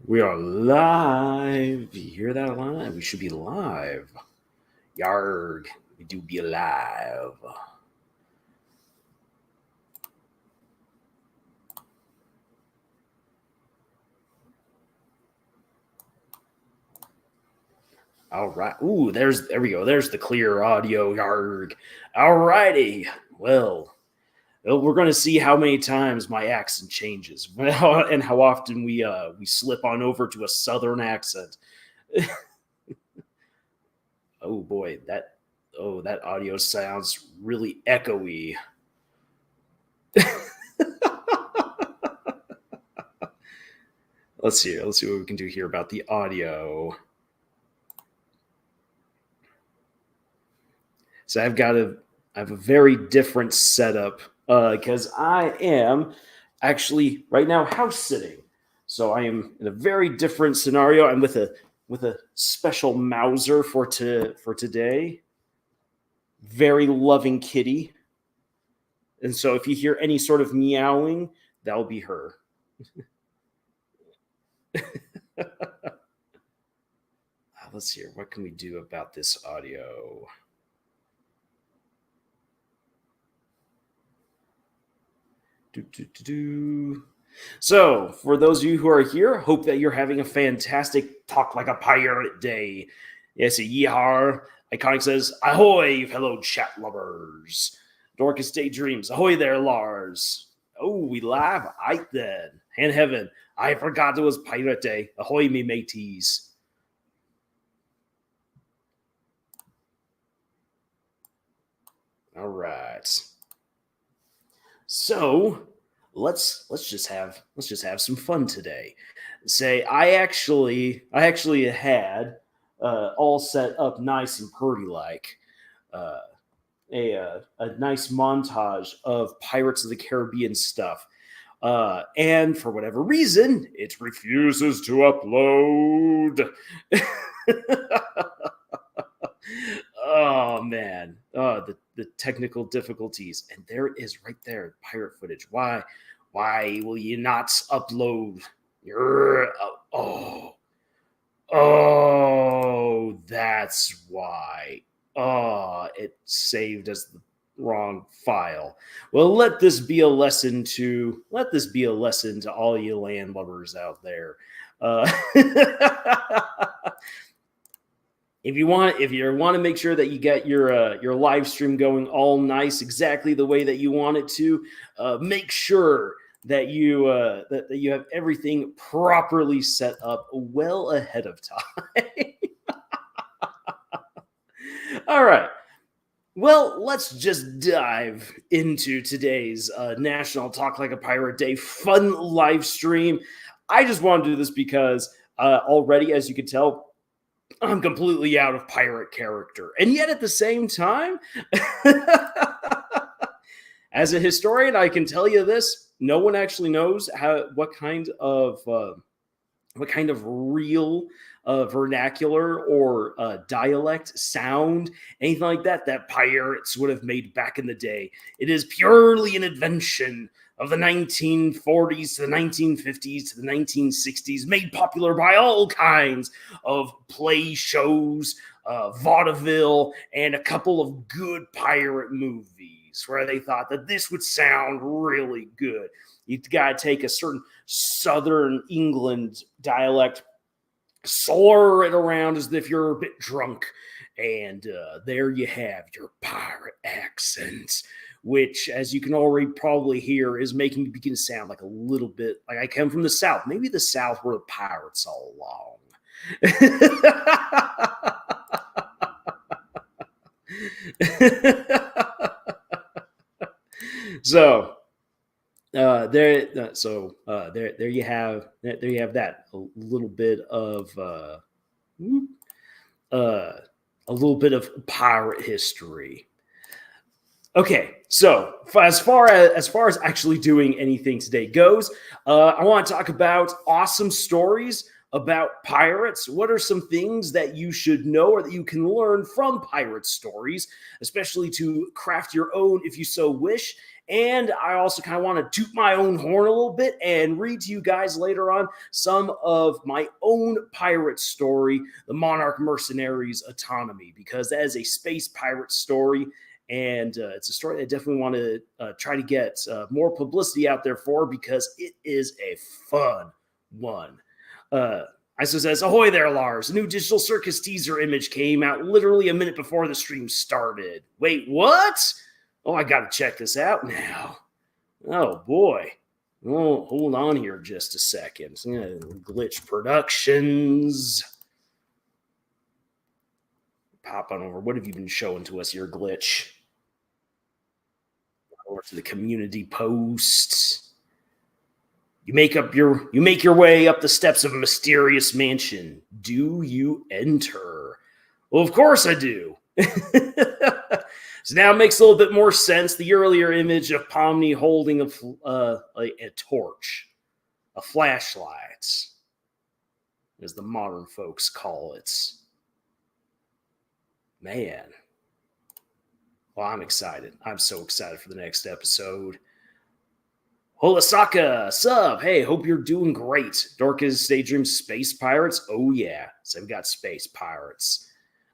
We are live. You hear that live? We should be live. Yarg. We do be live. All right. Ooh, there we go. There's the clear audio. Yarg. All righty. Well, we're going to see how many times my accent changes and how often we slip on over to a southern accent. Oh boy, that audio sounds really echoey. Let's see what we can do here about the audio. So I have a very different setup because I am actually right now house sitting. So I am in a very different scenario. I'm with a special Mauser for today. Very loving kitty. And so if you hear any sort of meowing, that'll be her. Let's see here. What can we do about this audio? So, for those of you who are here, hope that you're having a fantastic Talk Like a Pirate day. Yes, yeehar. Iconic says, ahoy, fellow chat lovers. Dorcas Daydreams, ahoy there, Lars. Oh, we live? Aight then. And heaven, I forgot it was Pirate Day. Ahoy, me mateys. All right. So let's just have some fun today. Say I actually had all set up nice and pretty like a nice montage of Pirates of the Caribbean stuff. And for whatever reason, it refuses to upload. Oh man, the technical difficulties, and there it is right there, pirate footage. Why will you not upload your? Oh, that's why. Oh, it saved as the wrong file. Well, let this be a lesson to all you land lovers out there. If you want to make sure that you get your live stream going all nice, exactly the way that you want it to, make sure that you have everything properly set up well ahead of time. All right. Well, let's just dive into today's National Talk Like a Pirate Day fun live stream. I just want to do this because already, as you can tell, I'm completely out of pirate character. And yet at the same time, as a historian, I can tell you this, no one actually knows what kind of real vernacular or dialect, sound, anything like that pirates would have made back in the day. It is purely an invention of the 1940s to the 1950s to the 1960s, made popular by all kinds of play shows, vaudeville, and a couple of good pirate movies where they thought that this would sound really good. You got to take a certain Southern England dialect, slur it around as if you're a bit drunk, and there you have your pirate accent, which, as you can already probably hear, is making me begin to sound like a little bit like I come from the South. Maybe the South were the pirates all along. So there you have that, a little bit of pirate history. Okay, so as far as actually doing anything today goes, I want to talk about awesome stories about pirates. What are some things that you should know or that you can learn from pirate stories, especially to craft your own if you so wish? And I also kind of want to toot my own horn a little bit and read to you guys later on some of my own pirate story, The Monarch Mercenaries Autonomy, because that is a space pirate story. And it's a story I definitely want to try to get more publicity out there for, because it is a fun one. ISO says, ahoy there, Lars. A new Digital Circus teaser image came out literally a minute before the stream started. Wait, what? Oh, I got to check this out now. Oh, boy. Oh, hold on here just a second. Glitch Productions. Pop on over. What have you been showing to us here, Glitch? Over to the community post. You make your way up the steps of a mysterious mansion. Do you enter? Well, of course I do. So now it makes a little bit more sense. The earlier image of Pomni holding a torch, a flashlight, as the modern folks call it. Man. Well, I'm excited. I'm so excited for the next episode. Holasaka, sub. Hey, hope you're doing great. Dorcas Daydream Space Pirates. Oh, yeah. So I've got Space Pirates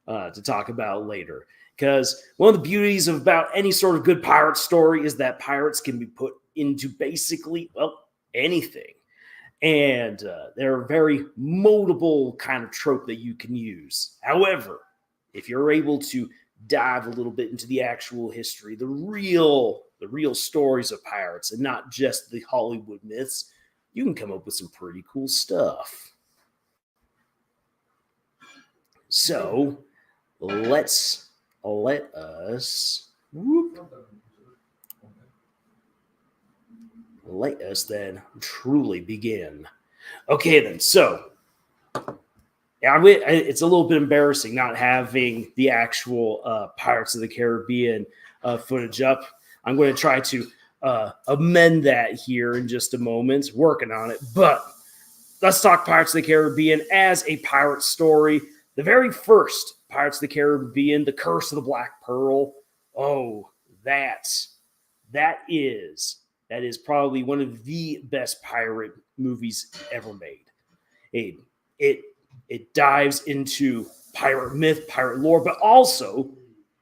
to talk about later. Because one of the beauties about any sort of good pirate story is that pirates can be put into basically, well, anything. And they're a very moldable kind of trope that you can use. However, if you're able to dive a little bit into the actual history, the real stories of pirates, and not just the Hollywood myths, you can come up with some pretty cool stuff. So let us then truly begin. Okay, then. So it's a little bit embarrassing not having the actual Pirates of the Caribbean footage up. I'm going to try to amend that here in just a moment, working on it. But let's talk Pirates of the Caribbean as a pirate story. The very first Pirates of the Caribbean, The Curse of the Black Pearl. Oh, that is probably one of the best pirate movies ever made. It dives into pirate myth, pirate lore, but also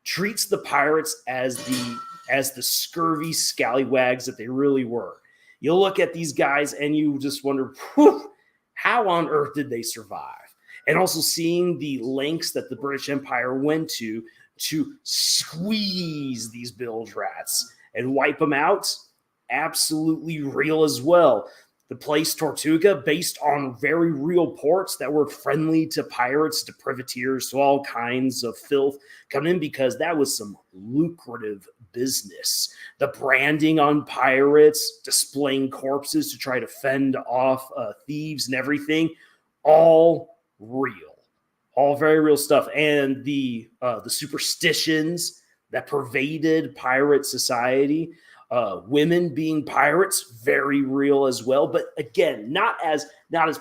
treats the pirates as the scurvy scallywags that they really were. You look at these guys and you just wonder, how on earth did they survive? And also seeing the lengths that the British Empire went to squeeze these bilge rats and wipe them out, absolutely real as well. The place Tortuga, based on very real ports that were friendly to pirates, to privateers, to all kinds of filth, come in because that was some lucrative business. The branding on pirates, displaying corpses to try to fend off thieves and everything, all real, all very real stuff. And the superstitions that pervaded pirate society, women being pirates, very real as well. But again, not as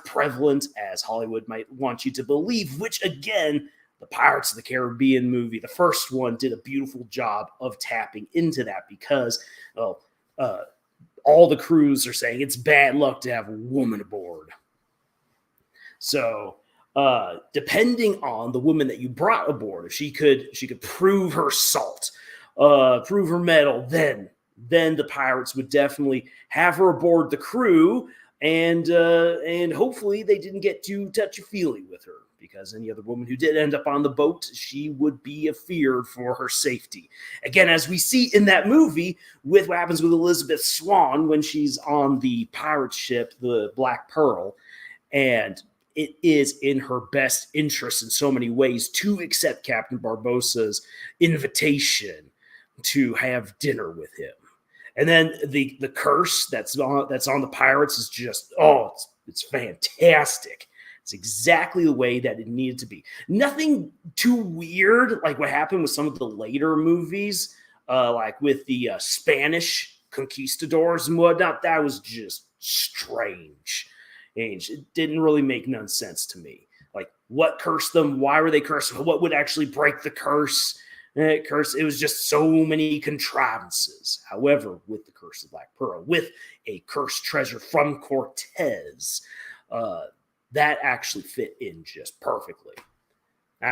prevalent as Hollywood might want you to believe, which again, the Pirates of the Caribbean movie, the first one, did a beautiful job of tapping into that, because all the crews are saying it's bad luck to have a woman aboard. So depending on the woman that you brought aboard, if she could prove her salt, prove her mettle, then the pirates would definitely have her aboard the crew, and hopefully they didn't get too touchy-feely with her, because any other woman who did end up on the boat, she would be feared for her safety. Again, as we see in that movie with what happens with Elizabeth Swann when she's on the pirate ship, the Black Pearl, and it is in her best interest in so many ways to accept Captain Barbossa's invitation to have dinner with him. And then the curse that's on the pirates is just, it's fantastic. It's exactly the way that it needed to be. Nothing too weird like what happened with some of the later movies, like with the Spanish conquistadors and whatnot. That was just strange. It didn't really make none sense to me. Like, what cursed them? Why were they cursed? What would actually break the curse? It was just so many contrivances. However, with the Curse of Black Pearl, with a cursed treasure from Cortez, that actually fit in just perfectly.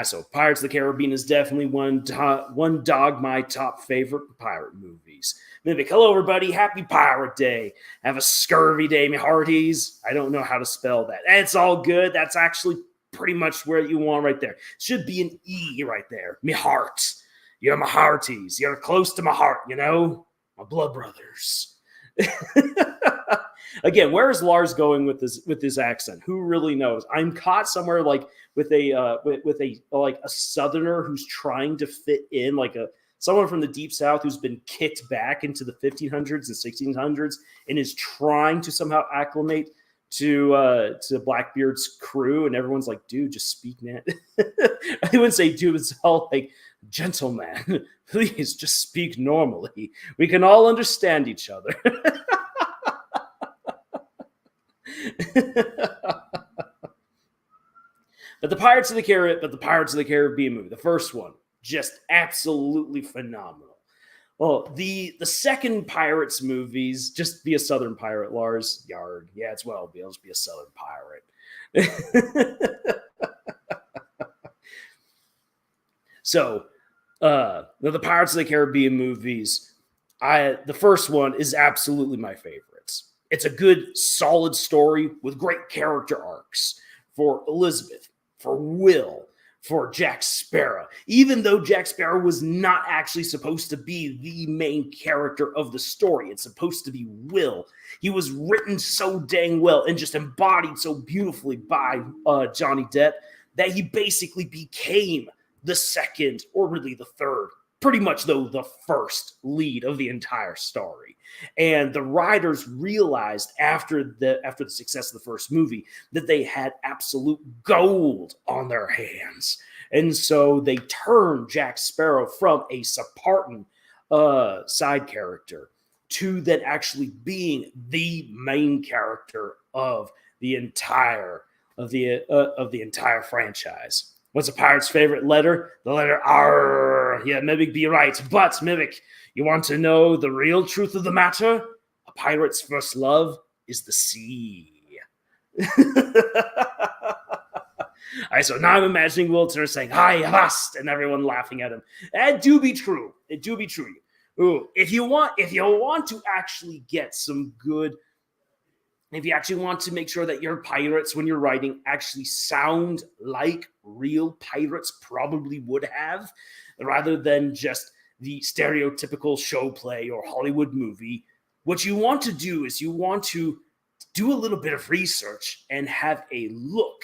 So Pirates of the Caribbean is definitely one dog my top favorite pirate movies. Mimic, hello everybody, happy Pirate Day. Have a scurvy day, me hearties. I don't know how to spell that. It's all good. That's actually pretty much where you want right there. Should be an E right there. Me heart. You're my hearties. You're close to my heart, you know? My blood brothers. Again, where is Lars going with this accent? Who really knows? I'm caught somewhere like with a southerner who's trying to fit in, like someone from the deep south who's been kicked back into the 1500s and 1600s and is trying to somehow acclimate to Blackbeard's crew, and everyone's like, dude, just speak, man. I wouldn't say dude, it's all like, gentleman, please just speak normally. We can all understand each other. But the Pirates of the Caribbean movie, the first one, just absolutely phenomenal. Well, the second Pirates movies, just be a Southern pirate, Lars. Yard. Yeah, it's well, I'll just be a Southern pirate. So, the Pirates of the Caribbean movies, the first one is absolutely my favorite. It's a good, solid story with great character arcs for Elizabeth, for Will, for Jack Sparrow. Even though Jack Sparrow was not actually supposed to be the main character of the story, it's supposed to be Will. He was written so dang well and just embodied so beautifully by Johnny Depp that he basically became the second, or really the third, pretty much though the first lead of the entire story. And the writers realized after the success of the first movie that they had absolute gold on their hands. And so they turned Jack Sparrow from a Spartan side character to then actually being the main character of the entire franchise. What's a pirate's favorite letter? The letter R. Yeah, Mimic, be right. But, Mimic, you want to know the real truth of the matter? A pirate's first love is the sea. All right, so now I'm imagining Will Turner saying, "Hi, Avast," and everyone laughing at him. That do be true. It do be true. Ooh, if you want to actually get some good, if you actually want to make sure that your pirates, when you're writing, actually sound like real pirates probably would have, rather than just the stereotypical show play or Hollywood movie, what you want to do is you want to do a little bit of research and have a look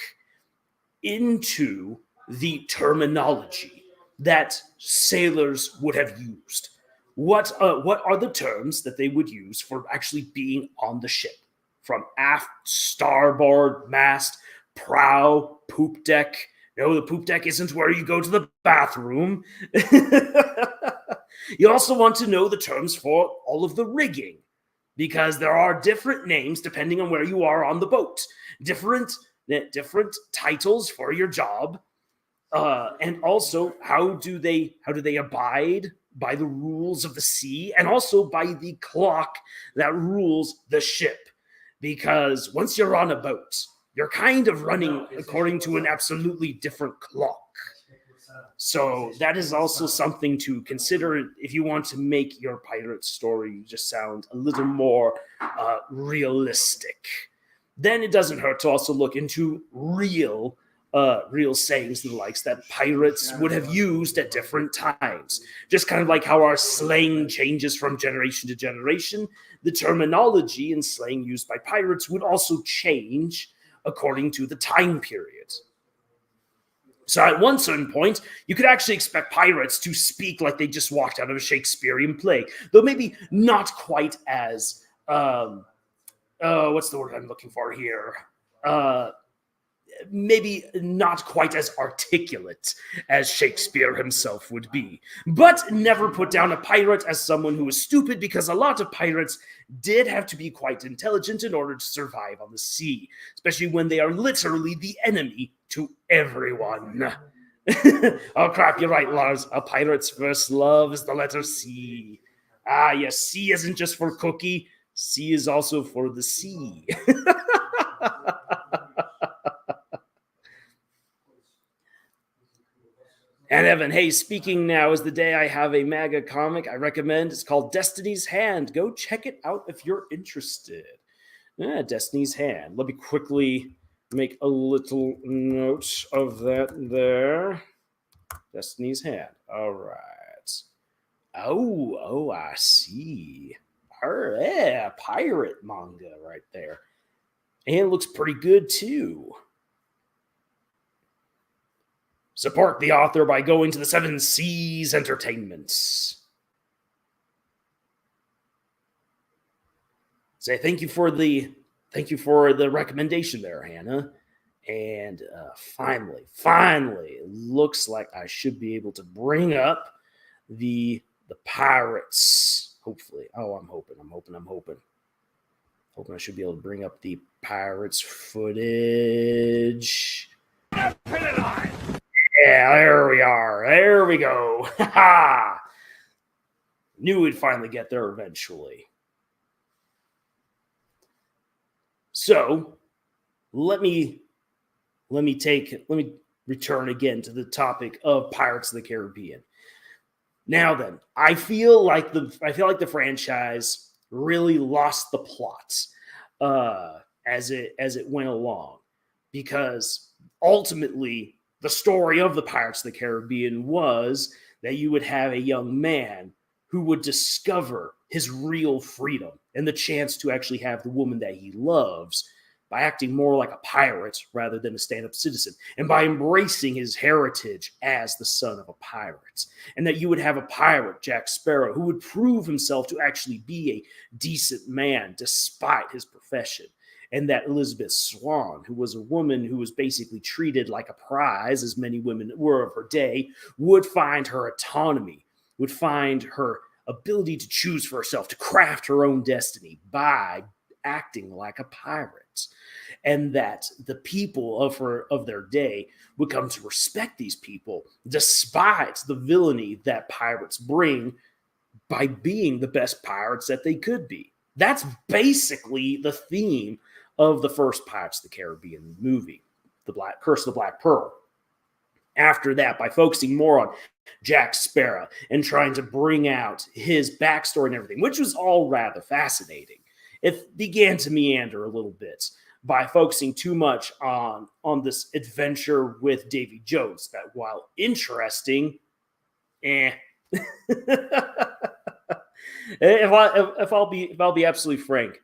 into the terminology that sailors would have used. What are the terms that they would use for actually being on the ship? From aft, starboard, mast, prow, poop deck. No, the poop deck isn't where you go to the bathroom. You also want to know the terms for all of the rigging, because there are different names depending on where you are on the boat. Different titles for your job, and also how do they abide by the rules of the sea, and also by the clock that rules the ship. Because once you're on a boat, you're kind of running according to an absolutely different clock. So that is also something to consider if you want to make your pirate story just sound a little more realistic. Then it doesn't hurt to also look into real sayings and the likes that pirates would have used at different times. Just kind of like how our slang changes from generation to generation, the terminology and slang used by pirates would also change according to the time period. So at one certain point, you could actually expect pirates to speak like they just walked out of a Shakespearean play, though maybe not quite as, what's the word I'm looking for here? Maybe not quite as articulate as Shakespeare himself would be. But never put down a pirate as someone who was stupid, because a lot of pirates did have to be quite intelligent in order to survive on the sea, especially when they are literally the enemy to everyone. Oh, crap, you're right, Lars. A pirate's first love is the letter C. Ah, yes, C isn't just for cookie. C is also for the sea. And Evan, hey, speaking now is the day I have a MAGA comic I recommend. It's called Destiny's Hand. Go check it out if you're interested. Yeah, Destiny's Hand. Let me quickly make a little note of that there. Destiny's Hand. All right. Oh, I see. Yeah, pirate manga right there. And it looks pretty good too. Support the author by going to the Seven Seas Entertainments. Say thank you for the recommendation there, Hannah. And finally, it looks like I should be able to bring up the pirates. Hopefully. Oh, I'm hoping. Hoping I should be able to bring up the pirates footage. Put it on. Yeah, there we are. There we go. Knew we'd finally get there eventually. So let me return again to the topic of Pirates of the Caribbean. Now then, I feel like the franchise really lost the plot as it went along, because ultimately the story of the Pirates of the Caribbean was that you would have a young man who would discover his real freedom and the chance to actually have the woman that he loves by acting more like a pirate rather than a stand-up citizen, and by embracing his heritage as the son of a pirate. And that you would have a pirate, Jack Sparrow, who would prove himself to actually be a decent man despite his profession. And that Elizabeth Swann, who was a woman who was basically treated like a prize, as many women were of her day, would find her autonomy, would find her ability to choose for herself, to craft her own destiny by acting like a pirate. And that the people of their day would come to respect these people despite the villainy that pirates bring by being the best pirates that they could be. That's basically the theme of the first Pirates of the Caribbean movie, The Curse of the Black Pearl. After that, by focusing more on Jack Sparrow and trying to bring out his backstory and everything, which was all rather fascinating, it began to meander a little bit by focusing too much on this adventure with Davy Jones, that while interesting, if I'll be absolutely frank,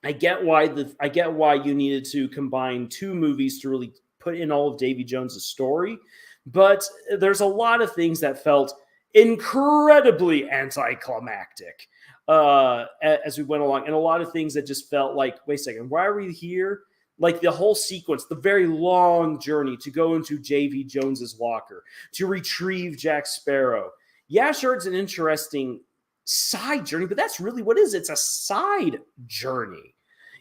I get why you needed to combine two movies to really put in all of Davy Jones' story, but there's a lot of things that felt incredibly anticlimactic as we went along, and a lot of things that just felt like, wait a second, why are we here? Like the whole sequence, the very long journey to go into Davy Jones's locker to retrieve Jack Sparrow. Yeah, sure, it's an interesting side journey, but that's really what it is. It's a side journey.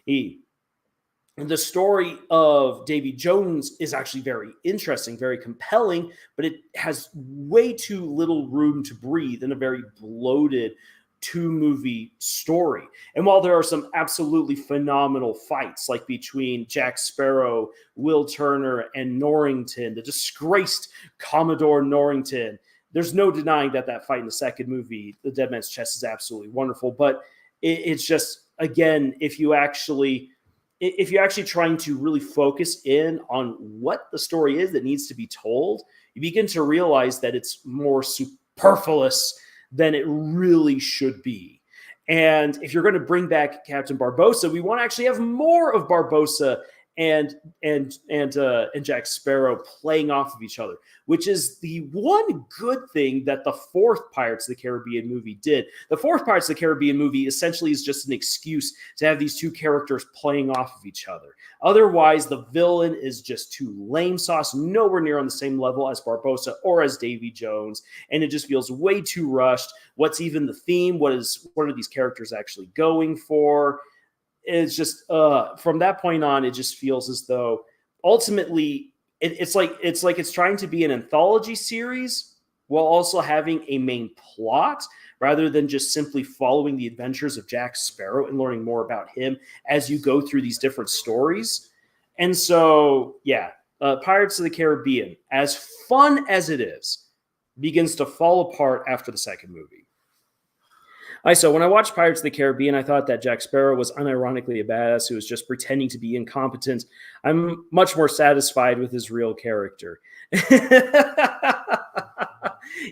The story of Davy Jones is actually very interesting, very compelling, but it has way too little room to breathe in a very bloated two-movie story. And while there are some absolutely phenomenal fights, like between Jack Sparrow, Will Turner, and Norrington, the disgraced Commodore Norrington, there's no denying that fight in the second movie, The Dead Man's Chest, is absolutely wonderful. But it's just, again, if you're actually trying to really focus in on what the story is that needs to be told, you begin to realize that it's more superfluous than it really should be. And if you're going to bring back Captain Barbossa, we want to actually have more of Barbossa and Jack Sparrow playing off of each other, which is the one good thing that the fourth Pirates of the Caribbean movie did. The fourth Pirates of the Caribbean movie essentially is just an excuse to have these two characters playing off of each other. Otherwise, the villain is just too lame sauce, nowhere near on the same level as Barbossa or as Davy Jones, and it just feels way too rushed. What's even the theme? What are these characters actually going for? It's just from that point on, it just feels as though ultimately it's like it's trying to be an anthology series while also having a main plot, rather than just simply following the adventures of Jack Sparrow and learning more about him as you go through these different stories. And so, yeah, Pirates of the Caribbean, as fun as it is, begins to fall apart after the second movie. So when I watched Pirates of the Caribbean, I thought that Jack Sparrow was unironically a badass who was just pretending to be incompetent. I'm much more satisfied with his real character.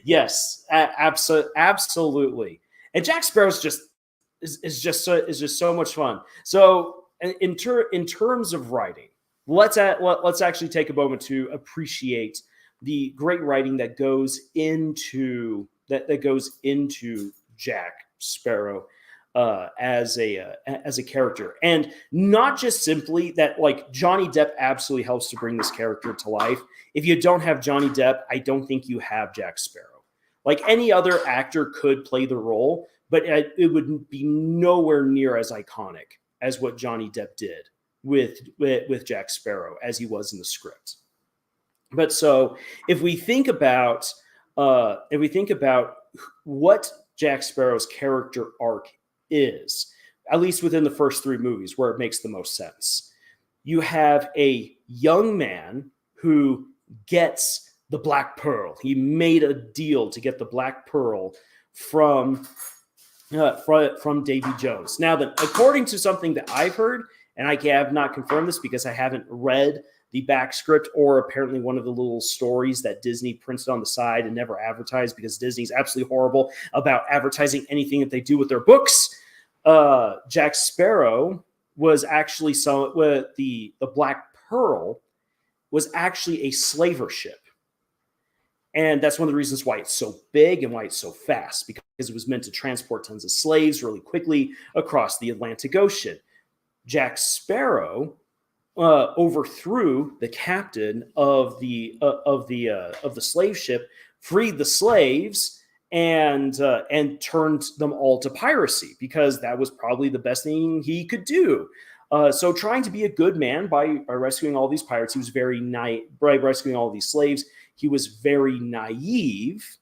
Yes, absolutely. And Jack Sparrow's just is just so much fun. So in terms of writing, let's actually take a moment to appreciate the great writing that goes into Jack Sparrow as a character, and not just simply that. Like, Johnny Depp absolutely helps to bring this character to life. If you don't have Johnny Depp, I don't think you have Jack Sparrow. Like, any other actor could play the role, but it would be nowhere near as iconic as what Johnny Depp did with Jack Sparrow as he was in the script. But so if we think about what Jack Sparrow's character arc is, at least within the first three movies, where it makes the most sense, you have a young man who gets the Black Pearl. He made a deal to get the Black Pearl from Davy Jones. Now, then, according to something that I've heard, and I have not confirmed this because I haven't read the back script or apparently one of the little stories that Disney printed on the side and never advertised, because Disney's absolutely horrible about advertising anything that they do with their books. Jack Sparrow was actually the Black Pearl was actually a slaver ship. And that's one of the reasons why it's so big and why it's so fast, because it was meant to transport tons of slaves really quickly across the Atlantic Ocean. Jack Sparrow overthrew the captain of the slave ship, freed the slaves, and turned them all to piracy, because that was probably the best thing he could do. So trying to be a good man by rescuing all these pirates, he was very by rescuing all these slaves, he was very naive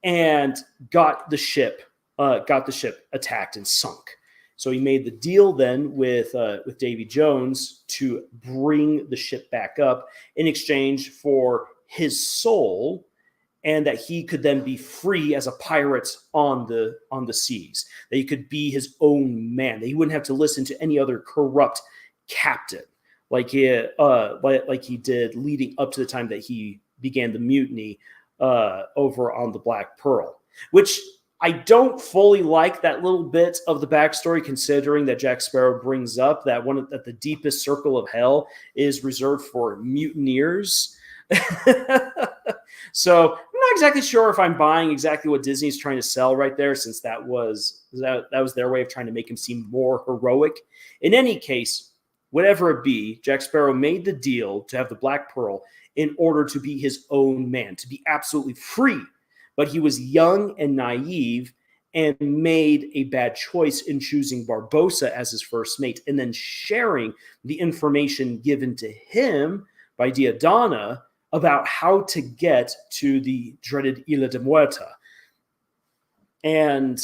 and got the ship attacked and sunk. So he made the deal then with Davy Jones to bring the ship back up in exchange for his soul, and that he could then be free as a pirate on the seas. That he could be his own man. That he wouldn't have to listen to any other corrupt captain like he did leading up to the time that he began the mutiny over on the Black Pearl, which I don't fully like that little bit of the backstory, considering that Jack Sparrow brings up that that the deepest circle of hell is reserved for mutineers. So I'm not exactly sure if I'm buying exactly what Disney's trying to sell right there, since that was their way of trying to make him seem more heroic. In any case, whatever it be, Jack Sparrow made the deal to have the Black Pearl in order to be his own man, to be absolutely free. But he was young and naive and made a bad choice in choosing Barbossa as his first mate, and then sharing the information given to him by Donna about how to get to the dreaded Isla de Muerta. And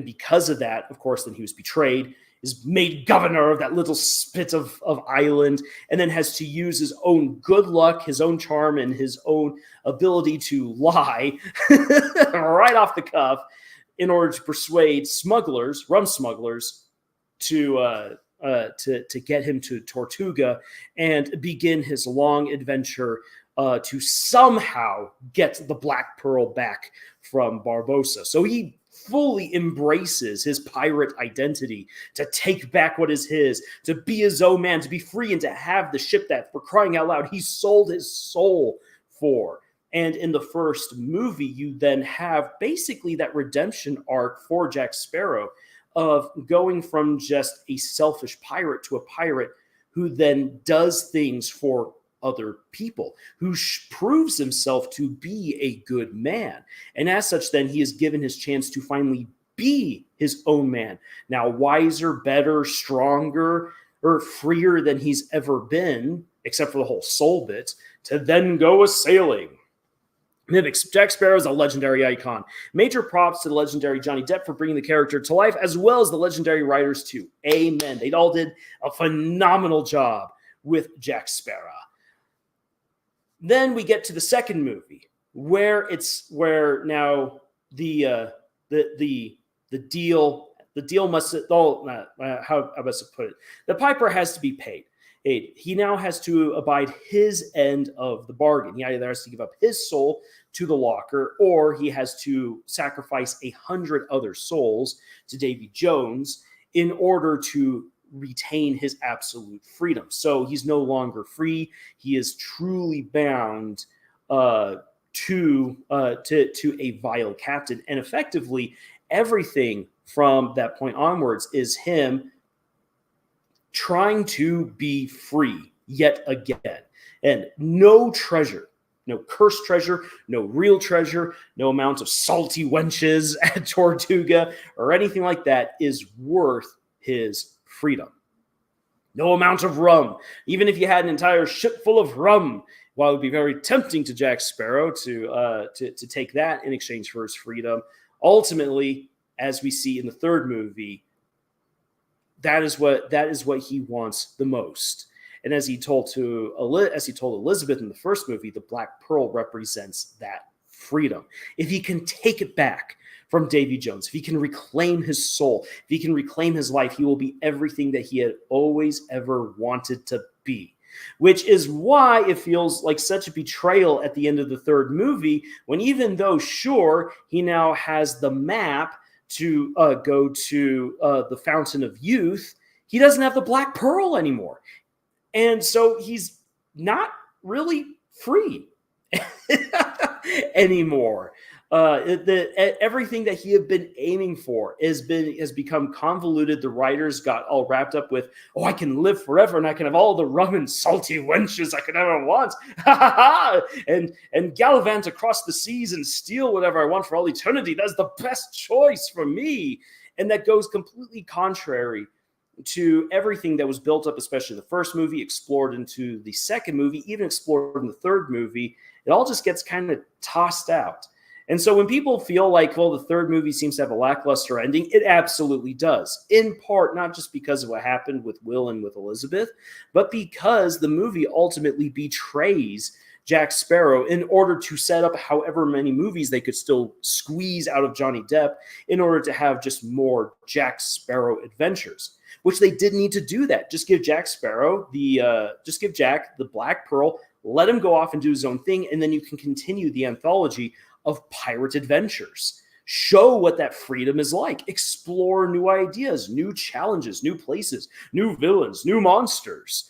because of that, of course, then he was betrayed, is made governor of that little spit of island, and then has to use his own good luck, his own charm, and his own ability to lie right off the cuff in order to persuade rum smugglers, to get him to Tortuga and begin his long adventure to somehow get the Black Pearl back from Barbossa. So he fully embraces his pirate identity, to take back what is his, to be his own man, to be free, and to have the ship that, for crying out loud, he sold his soul for. And in the first movie, you then have basically that redemption arc for Jack Sparrow of going from just a selfish pirate to a pirate who then does things for other people, who proves himself to be a good man. And as such, then he is given his chance to finally be his own man. Now, wiser, better, stronger, or freer than he's ever been, except for the whole soul bit, to then go a-sailing. Mimics. Jack Sparrow is a legendary icon. Major props to the legendary Johnny Depp for bringing the character to life, as well as the legendary writers too. Amen. They all did a phenomenal job with Jack Sparrow. Then we get to the second movie, where now the deal must, how I must put it, the piper has to be paid. He now has to abide his end of the bargain. He either has to give up his soul to the locker, or he has to sacrifice 100 other souls to Davy Jones in order to retain his absolute freedom. So he's no longer free. He is truly bound to a vile captain. And effectively, everything from that point onwards is him trying to be free yet again. And no treasure, no cursed treasure, no real treasure, no amount of salty wenches at Tortuga or anything like that is worth his freedom. No amount of rum. Even if you had an entire ship full of rum, while it would be very tempting to Jack Sparrow to take that in exchange for his freedom, ultimately, as we see in the third movie, that is what he wants the most. And as he told Elizabeth in the first movie, the Black Pearl represents that freedom. If he can take it back from Davy Jones, if he can reclaim his soul, if he can reclaim his life, he will be everything that he had always ever wanted to be. Which is why it feels like such a betrayal at the end of the third movie, when even though, sure, he now has the map to go to the Fountain of Youth, he doesn't have the Black Pearl anymore. And so he's not really free anymore. Everything that he had been aiming for has become convoluted. The writers got all wrapped up with, oh, I can live forever and I can have all the rum and salty wenches I could ever want. and gallivant across the seas and steal whatever I want for all eternity. That's the best choice for me. And that goes completely contrary to everything that was built up, especially the first movie, explored into the second movie, even explored in the third movie. It all just gets kind of tossed out. And so when people feel like, well, the third movie seems to have a lackluster ending, it absolutely does. In part, not just because of what happened with Will and with Elizabeth, but because the movie ultimately betrays Jack Sparrow in order to set up however many movies they could still squeeze out of Johnny Depp in order to have just more Jack Sparrow adventures, which they didn't need to do that. Just give Jack the Black Pearl, let him go off and do his own thing, and then you can continue the anthology of pirate adventures. Show what that freedom is like. Explore new ideas, new challenges, new places, new villains, new monsters.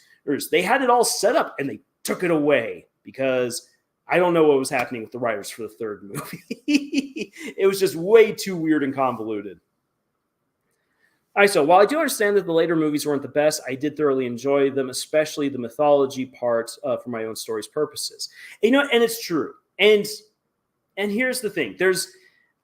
They had it all set up and they took it away because I don't know what was happening with the writers for the third movie. It was just way too weird and convoluted. So while I do understand that the later movies weren't the best, I did thoroughly enjoy them, especially the mythology part for my own story's purposes. And it's true. And here's the thing.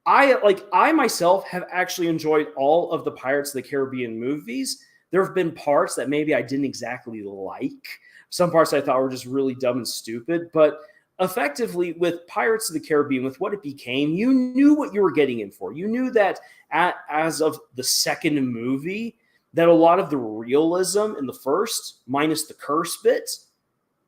I myself have actually enjoyed all of the Pirates of the Caribbean movies. There have been parts that maybe I didn't exactly like. Some parts I thought were just really dumb and stupid. But effectively, with Pirates of the Caribbean, with what it became, you knew what you were getting in for. You knew that as of the second movie, that a lot of the realism in the first, minus the curse bits,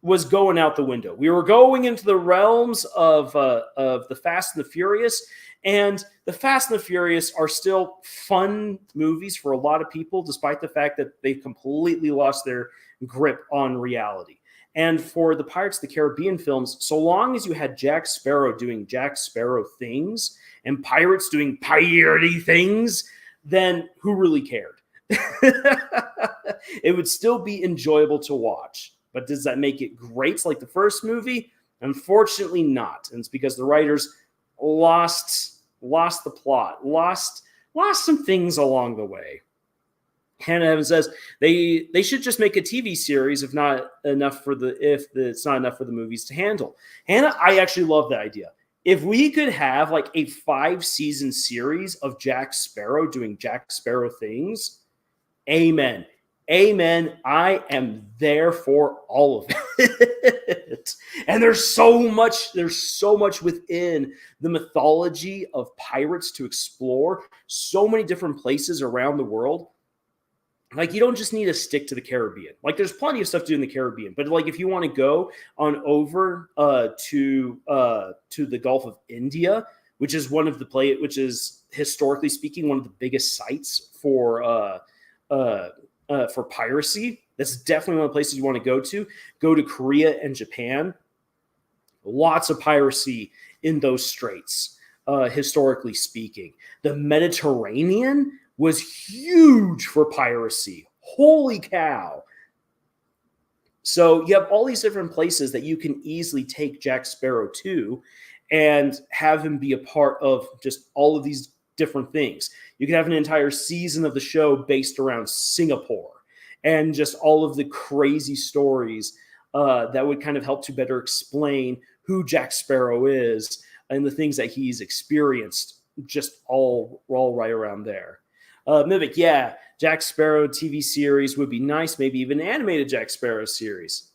was going out the window. We were going into the realms of the Fast and the Furious, and the Fast and the Furious are still fun movies for a lot of people, despite the fact that they've completely lost their grip on reality. And for the Pirates of the Caribbean films, so long as you had Jack Sparrow doing Jack Sparrow things and pirates doing piratey things, then who really cared? It would still be enjoyable to watch. But does that make it great like the first movie? Unfortunately not. And it's because the writers lost the plot, lost some things along the way. Hannah Evans says they should just make a TV series if it's not enough for the movies to handle. Hannah, I actually love that idea. If we could have like a 5-season series of Jack Sparrow doing Jack Sparrow things, amen. Amen. I am there for all of it. And there's so much within the mythology of pirates to explore. So many different places around the world. Like, you don't just need to stick to the Caribbean. Like, there's plenty of stuff to do in the Caribbean, but like if you want to go on over to the Gulf of India, which is which is historically speaking one of the biggest sites for piracy. That's definitely one of the places you want to go to. Go to Korea and Japan. Lots of piracy in those straits, historically speaking. The Mediterranean was huge for piracy. Holy cow. So you have all these different places that you can easily take Jack Sparrow to and have him be a part of just all of these different things. You could have an entire season of the show based around Singapore and just all of the crazy stories that would kind of help to better explain who Jack Sparrow is and the things that he's experienced, just all right around there. Mimic, yeah, Jack Sparrow TV series would be nice, maybe even an animated Jack Sparrow series.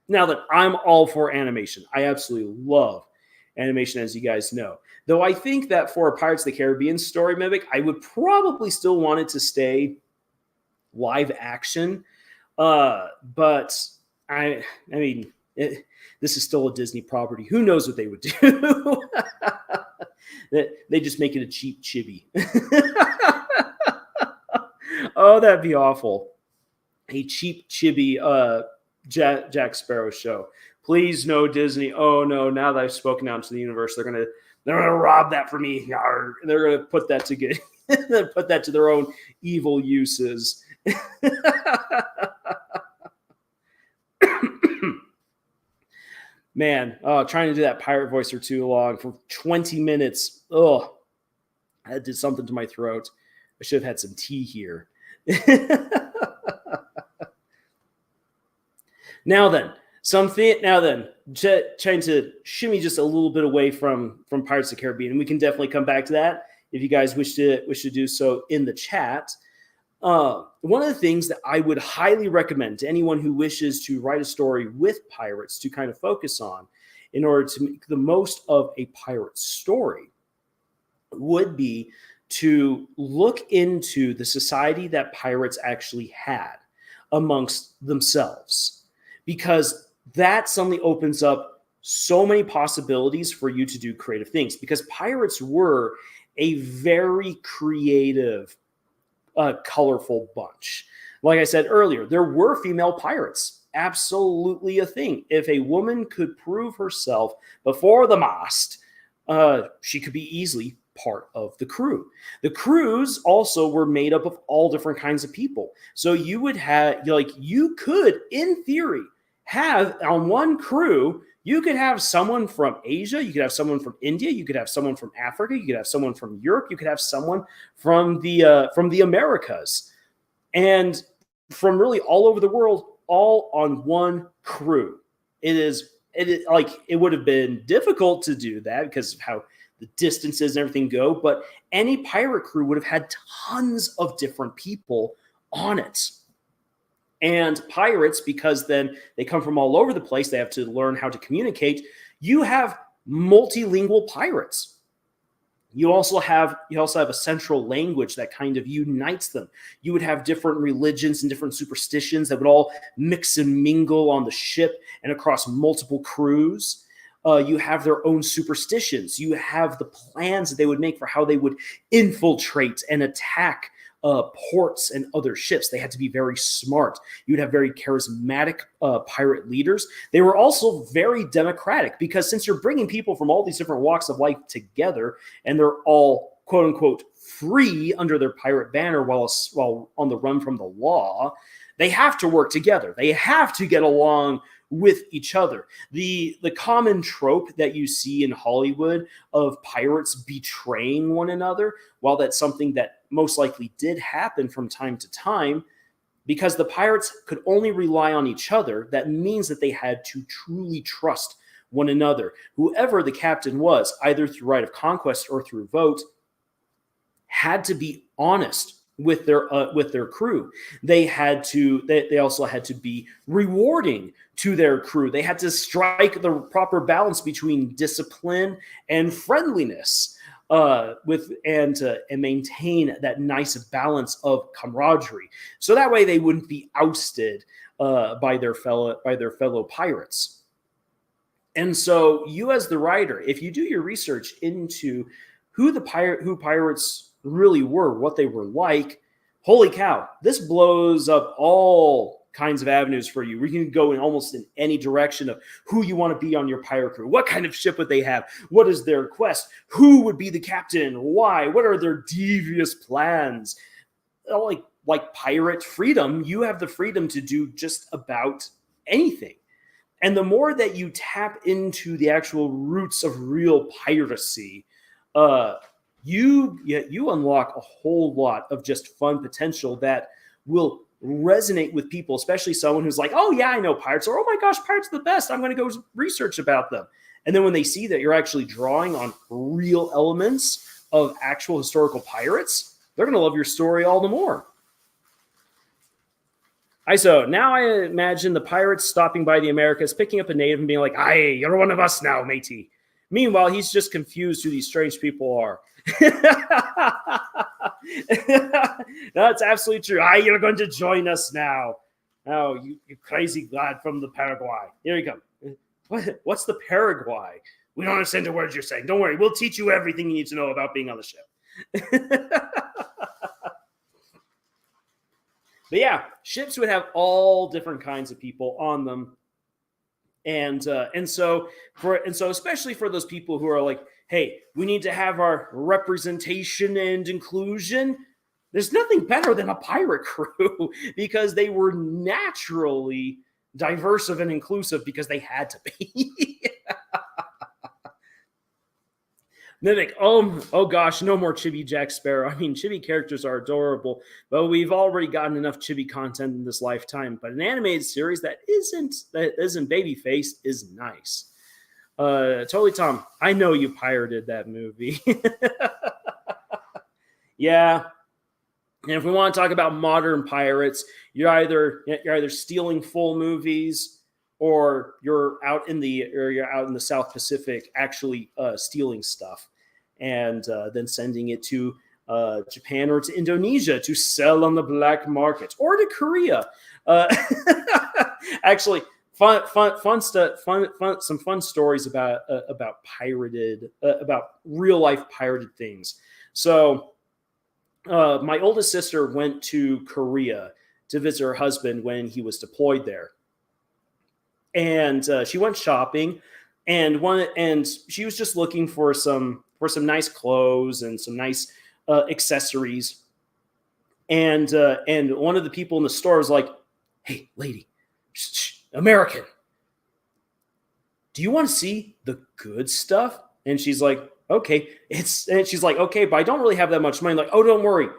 Now that I'm all for animation, I absolutely love animation, as you guys know. Though I think that for a Pirates of the Caribbean story, Mimic, I would probably still want it to stay live action. But I mean, this is still a Disney property. Who knows what they would do? They just make it a cheap chibi. Oh, that'd be awful. A cheap chibi Jack Sparrow show. Please, no, Disney. Oh no! Now that I've spoken out to the universe, they're gonna rob that from me. They're gonna put that to good. Put that to their own evil uses. Man, trying to do that pirate voice for too long, for 20 minutes. Oh, that did something to my throat. I should have had some tea here. Now then, trying to shimmy just a little bit away from Pirates of the Caribbean, and we can definitely come back to that if you guys wish to do so in the chat. One of the things that I would highly recommend to anyone who wishes to write a story with pirates to kind of focus on in order to make the most of a pirate story would be to look into the society that pirates actually had amongst themselves, because that suddenly opens up so many possibilities for you to do creative things, because pirates were a very creative, colorful bunch. Like I said earlier, there were female pirates. Absolutely a thing. If a woman could prove herself before the mast, she could be easily part of the crew. The crews also were made up of all different kinds of people. So you would have, you could, in theory, have on one crew, you could have someone from Asia, you could have someone from India, you could have someone from Africa, you could have someone from Europe, you could have someone from the Americas, and from really all over the world, all on one crew. It would have been difficult to do that because of how the distances and everything go, but any pirate crew would have had tons of different people on it. And pirates, because then they come from all over the place, they have to learn how to communicate. You have multilingual pirates. You also have a central language that kind of unites them. You would have different religions and different superstitions that would all mix and mingle on the ship and across multiple crews. You have their own superstitions. You have the plans that they would make for how they would infiltrate and attack ports and other ships. They had to be very smart. You would have very charismatic pirate leaders. They were also very democratic, because since you're bringing people from all these different walks of life together and they're all quote unquote free under their pirate banner while on the run from the law, they have to work together. They have to get along with each other. The common trope that you see in Hollywood of pirates betraying one another, while that's something that most likely did happen from time to time, because the pirates could only rely on each other, that means that they had to truly trust one another. Whoever the captain was, either through right of conquest or through vote, had to be honest with their crew. They also had to be rewarding to their crew. They had to strike the proper balance between discipline and friendliness, and maintain that nice balance of camaraderie. So that way they wouldn't be ousted by their fellow pirates. And so you, as the writer, if you do your research into who pirates really were, what they were like, holy cow, this blows up all kinds of avenues for you. We can go in almost in any direction of who you want to be on your pirate crew. What kind of ship would they have? What is their quest? Who would be the captain? Why? What are their devious plans? Like pirate freedom, you have the freedom to do just about anything. And the more that you tap into the actual roots of real piracy, you unlock a whole lot of just fun potential that will resonate with people, especially someone who's like, oh yeah, I know pirates, or oh my gosh, pirates are the best, I'm going to go research about them. And then when they see that you're actually drawing on real elements of actual historical pirates, they're going to love your story all the more. So now I imagine the pirates stopping by the Americas, picking up a native and being like, aye, you're one of us now, matey. Meanwhile, he's just confused who these strange people are. That's absolutely true. Aye, you're going to join us now. Oh, you crazy lad from the Paraguay. Here you go. What's the Paraguay? We don't understand the words you're saying. Don't worry. We'll teach you everything you need to know about being on the ship. But yeah, ships would have all different kinds of people on them. And so especially for those people who are like, hey, we need to have our representation and inclusion, there's nothing better than a pirate crew because they were naturally diverse and inclusive because they had to be. Mimic, oh gosh, no more Chibi Jack Sparrow. I mean, Chibi characters are adorable, but we've already gotten enough Chibi content in this lifetime. But an animated series that isn't baby-faced is nice. Totally, Tom. I know you pirated that movie. Yeah. And if we want to talk about modern pirates, you're either stealing full movies, or you're out in the South Pacific actually stealing stuff and then sending it to Japan or to Indonesia to sell on the black market, or to Korea. Actually, fun stuff. Some fun stories about real life pirated things. So, my oldest sister went to Korea to visit her husband when he was deployed there. And she went shopping, and she was just looking for some nice clothes and some nice accessories. And one of the people in the store was like, "Hey, lady, American, do you want to see the good stuff?" And she's like, "Okay." And she's like, "Okay, but I don't really have that much money." Like, "Oh, don't worry,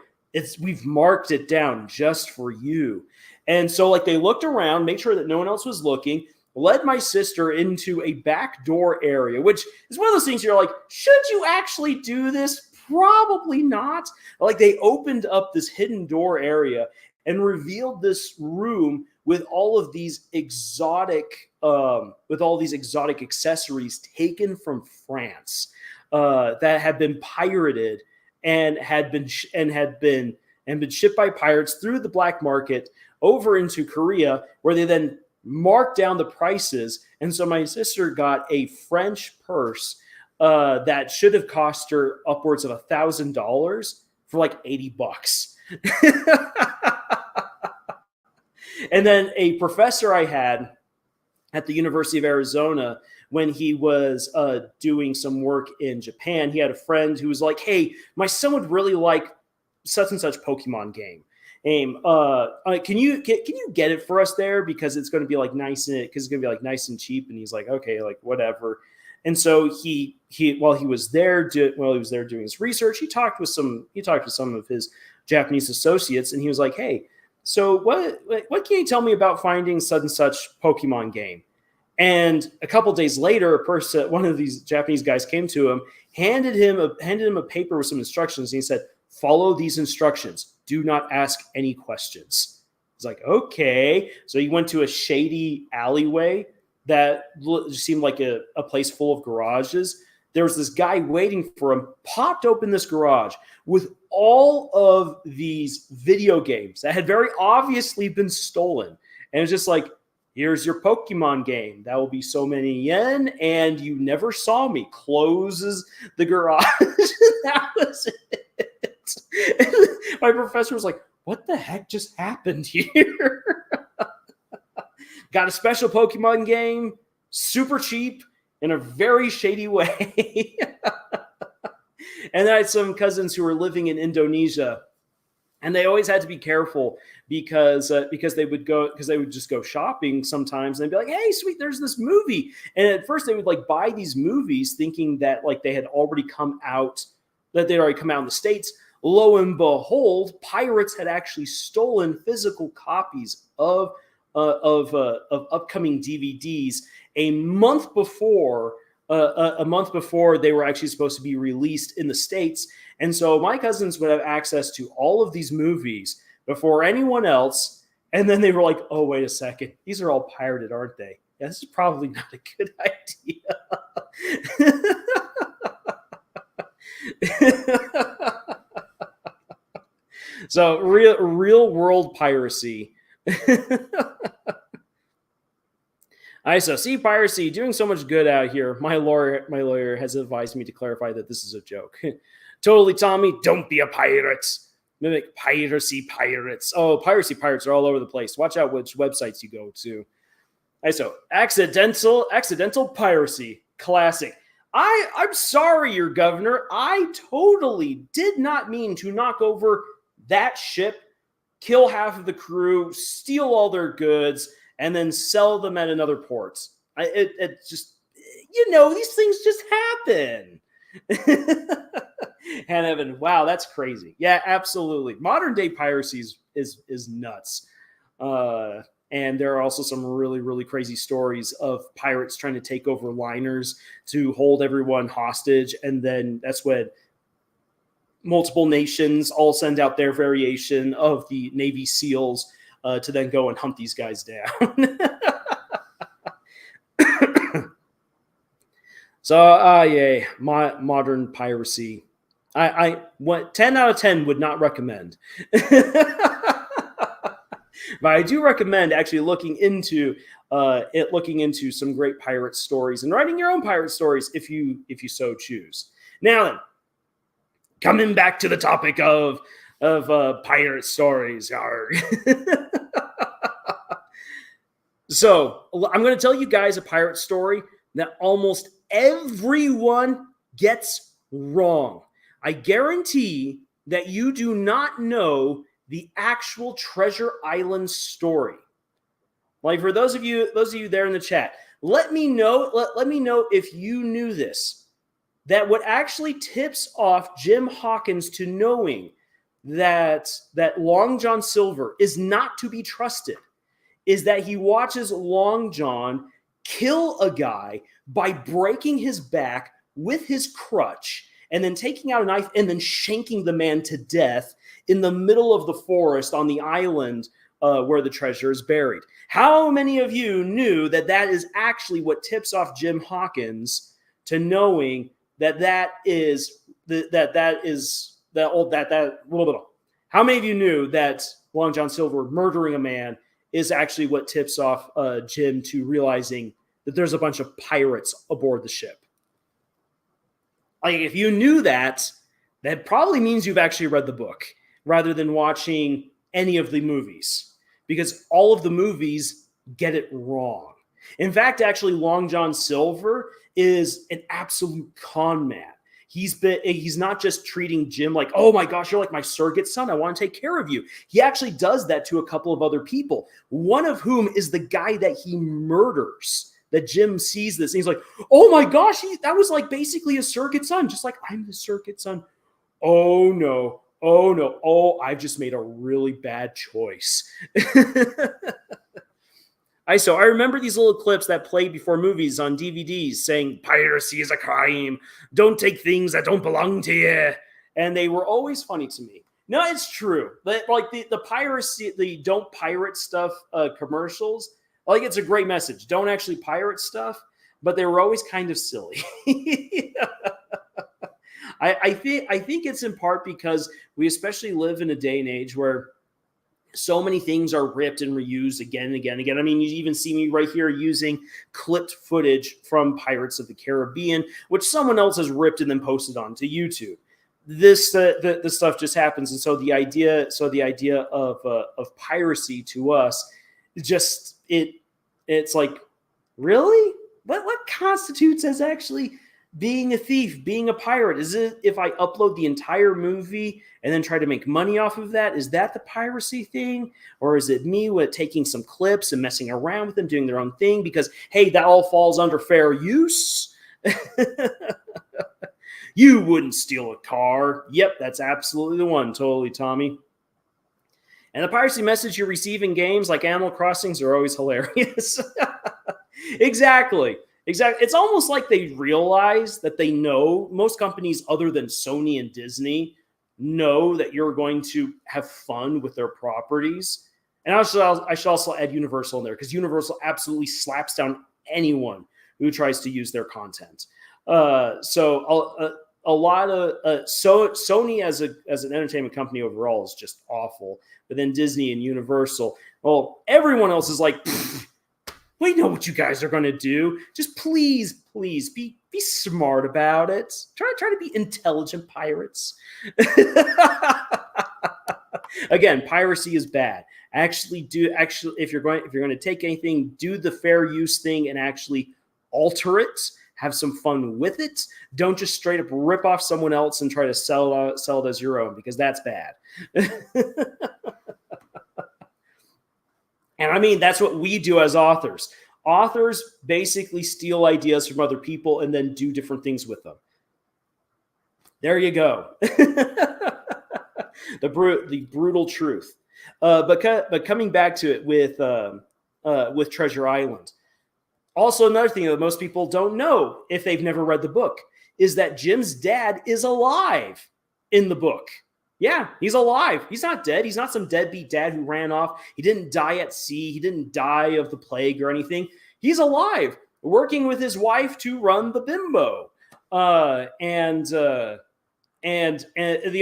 we've marked it down just for you." And so like they looked around, made sure that no one else was looking, led my sister into a back door area, which is one of those things you're like, should you actually do this? Probably not. Like they opened up this hidden door area and revealed this room with all of these exotic accessories taken from France that had been pirated and had been shipped by pirates through the black market over into Korea, where they then marked down the prices. And so my sister got a French purse that should have cost her upwards of $1,000 for like $80. And then a professor I had at the University of Arizona, when he was doing some work in Japan, he had a friend who was like, "Hey, my son would really like such and such Pokemon game. Can you get it for us there, because it's going to be like nice and cheap?" And he's like, "Okay, like whatever." And so he while he was there doing his research, he talked with some of his Japanese associates, and he was like, "Hey, so what can you tell me about finding such and such Pokemon game?" And a couple days later, one of these Japanese guys came to him, handed him a paper with some instructions, and he said, "Follow these instructions. Do not ask any questions. It's like, okay. So he went to a shady alleyway that seemed like a place full of garages. There was this guy waiting for him, popped open this garage with all of these video games that had very obviously been stolen. And it's just like, here's your Pokemon game. That will be so many yen, and you never saw me. Closes the garage. That was it. And my professor was like, what the heck just happened here? Got a special Pokemon game, super cheap, in a very shady way. And then I had some cousins who were living in Indonesia, and they always had to be careful because they would just go shopping sometimes and they'd be like, hey, sweet, there's this movie. And at first they would like buy these movies thinking that like they had already come out, that they'd already come out in the States. Lo and behold, pirates had actually stolen physical copies of upcoming DVDs a month before they were actually supposed to be released in the States. And so my cousins would have access to all of these movies before anyone else. And then they were like, oh, wait a second. These are all pirated, aren't they? Yeah, this is probably not a good idea. So real world piracy. So see, piracy doing so much good out here. My lawyer has advised me to clarify that this is a joke. Totally, Tommy. Don't be a pirate. Mimic piracy pirates. Oh, piracy pirates are all over the place. Watch out which websites you go to. So accidental piracy. Classic. I'm sorry, your governor. I totally did not mean to knock over that ship, kill half of the crew, steal all their goods, and then sell them at another port. It just, these things just happen. And Evan, wow, that's crazy. Yeah, absolutely. Modern day piracy is nuts. And there are also some really, really crazy stories of pirates trying to take over liners to hold everyone hostage. And then that's when multiple nations all send out their variation of the Navy SEALs to then go and hunt these guys down. So, yay, modern piracy. I 10 out of 10 would not recommend. But I do recommend actually looking into some great pirate stories and writing your own pirate stories if you so choose. Now then, coming back to the topic of pirate stories. So I'm going to tell you guys a pirate story that almost everyone gets wrong. I guarantee that you do not know the actual Treasure Island story. Like, for those of you there in the chat, let me know if you knew this. That what actually tips off Jim Hawkins to knowing that Long John Silver is not to be trusted is that he watches Long John kill a guy by breaking his back with his crutch and then taking out a knife and then shanking the man to death in the middle of the forest on the island where the treasure is buried. How many of you knew that is actually what tips off Jim Hawkins to knowing how many of you knew that Long John Silver murdering a man is actually what tips off Jim to realizing that there's a bunch of pirates aboard the ship? Like, if you knew that probably means you've actually read the book rather than watching any of the movies, because all of the movies get it wrong. In fact, actually, Long John Silver is an absolute con man. He's not just treating Jim like, oh my gosh, you're like my surrogate son, I want to take care of you. He actually does that to a couple of other people, one of whom is the guy that he murders. That Jim sees this and he's like, oh my gosh, that was like basically a surrogate son, just like I'm the surrogate son. Oh no, I've just made a really bad choice. So I remember these little clips that played before movies on DVDs saying, piracy is a crime. Don't take things that don't belong to you. And they were always funny to me. No, it's true. But like the piracy, the don't pirate stuff commercials, like it's a great message. Don't actually pirate stuff, but they were always kind of silly. I think it's in part because we especially live in a day and age where so many things are ripped and reused again and again and again. I mean, you even see me right here using clipped footage from Pirates of the Caribbean, which someone else has ripped and then posted onto YouTube. This stuff just happens, and so the idea of piracy to us, it's like, really, what constitutes as actually being a thief, being a pirate? Is it if I upload the entire movie and then try to make money off of that? Is that the piracy thing? Or is it me with taking some clips and messing around with them, doing their own thing? Because, hey, that all falls under fair use. You wouldn't steal a car. Yep, that's absolutely the one. Totally, Tommy. And the piracy message you receive in games like Animal Crossings are always hilarious. Exactly. It's almost like they realize that they know, most companies other than Sony and Disney know that you're going to have fun with their properties. And I should also add Universal in there, because Universal absolutely slaps down anyone who tries to use their content. So a lot of Sony as an entertainment company overall is just awful. But then Disney and Universal, well, everyone else is like, we know what you guys are going to do. Just please be smart about it. Try to be intelligent pirates. Again, piracy is bad. Actually, if you're going to take anything, do the fair use thing and actually alter it. Have some fun with it. Don't just straight up rip off someone else and try to sell it as your own, because that's bad. And I mean, that's what we do as authors. Authors basically steal ideas from other people and then do different things with them. There you go. The brutal truth. But coming back to it with Treasure Island. Also, another thing that most people don't know, if they've never read the book, is that Jim's dad is alive in the book. Yeah, he's alive. He's not dead. He's not some deadbeat dad who ran off. He didn't die at sea. He didn't die of the plague or anything. He's alive, working with his wife to run the bimbo. And the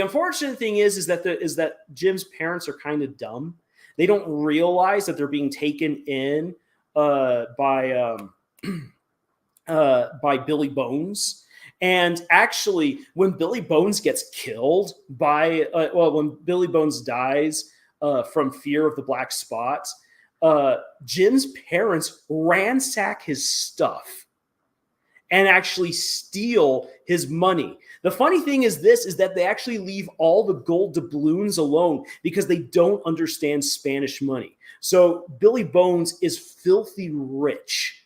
unfortunate thing is that Jim's parents are kind of dumb. They don't realize that they're being taken in by Billy Bones. And actually, when Billy Bones gets killed when Billy Bones dies from fear of the black spot, Jim's parents ransack his stuff and actually steal his money. The funny thing is that they actually leave all the gold doubloons alone because they don't understand Spanish money. So Billy Bones is filthy rich,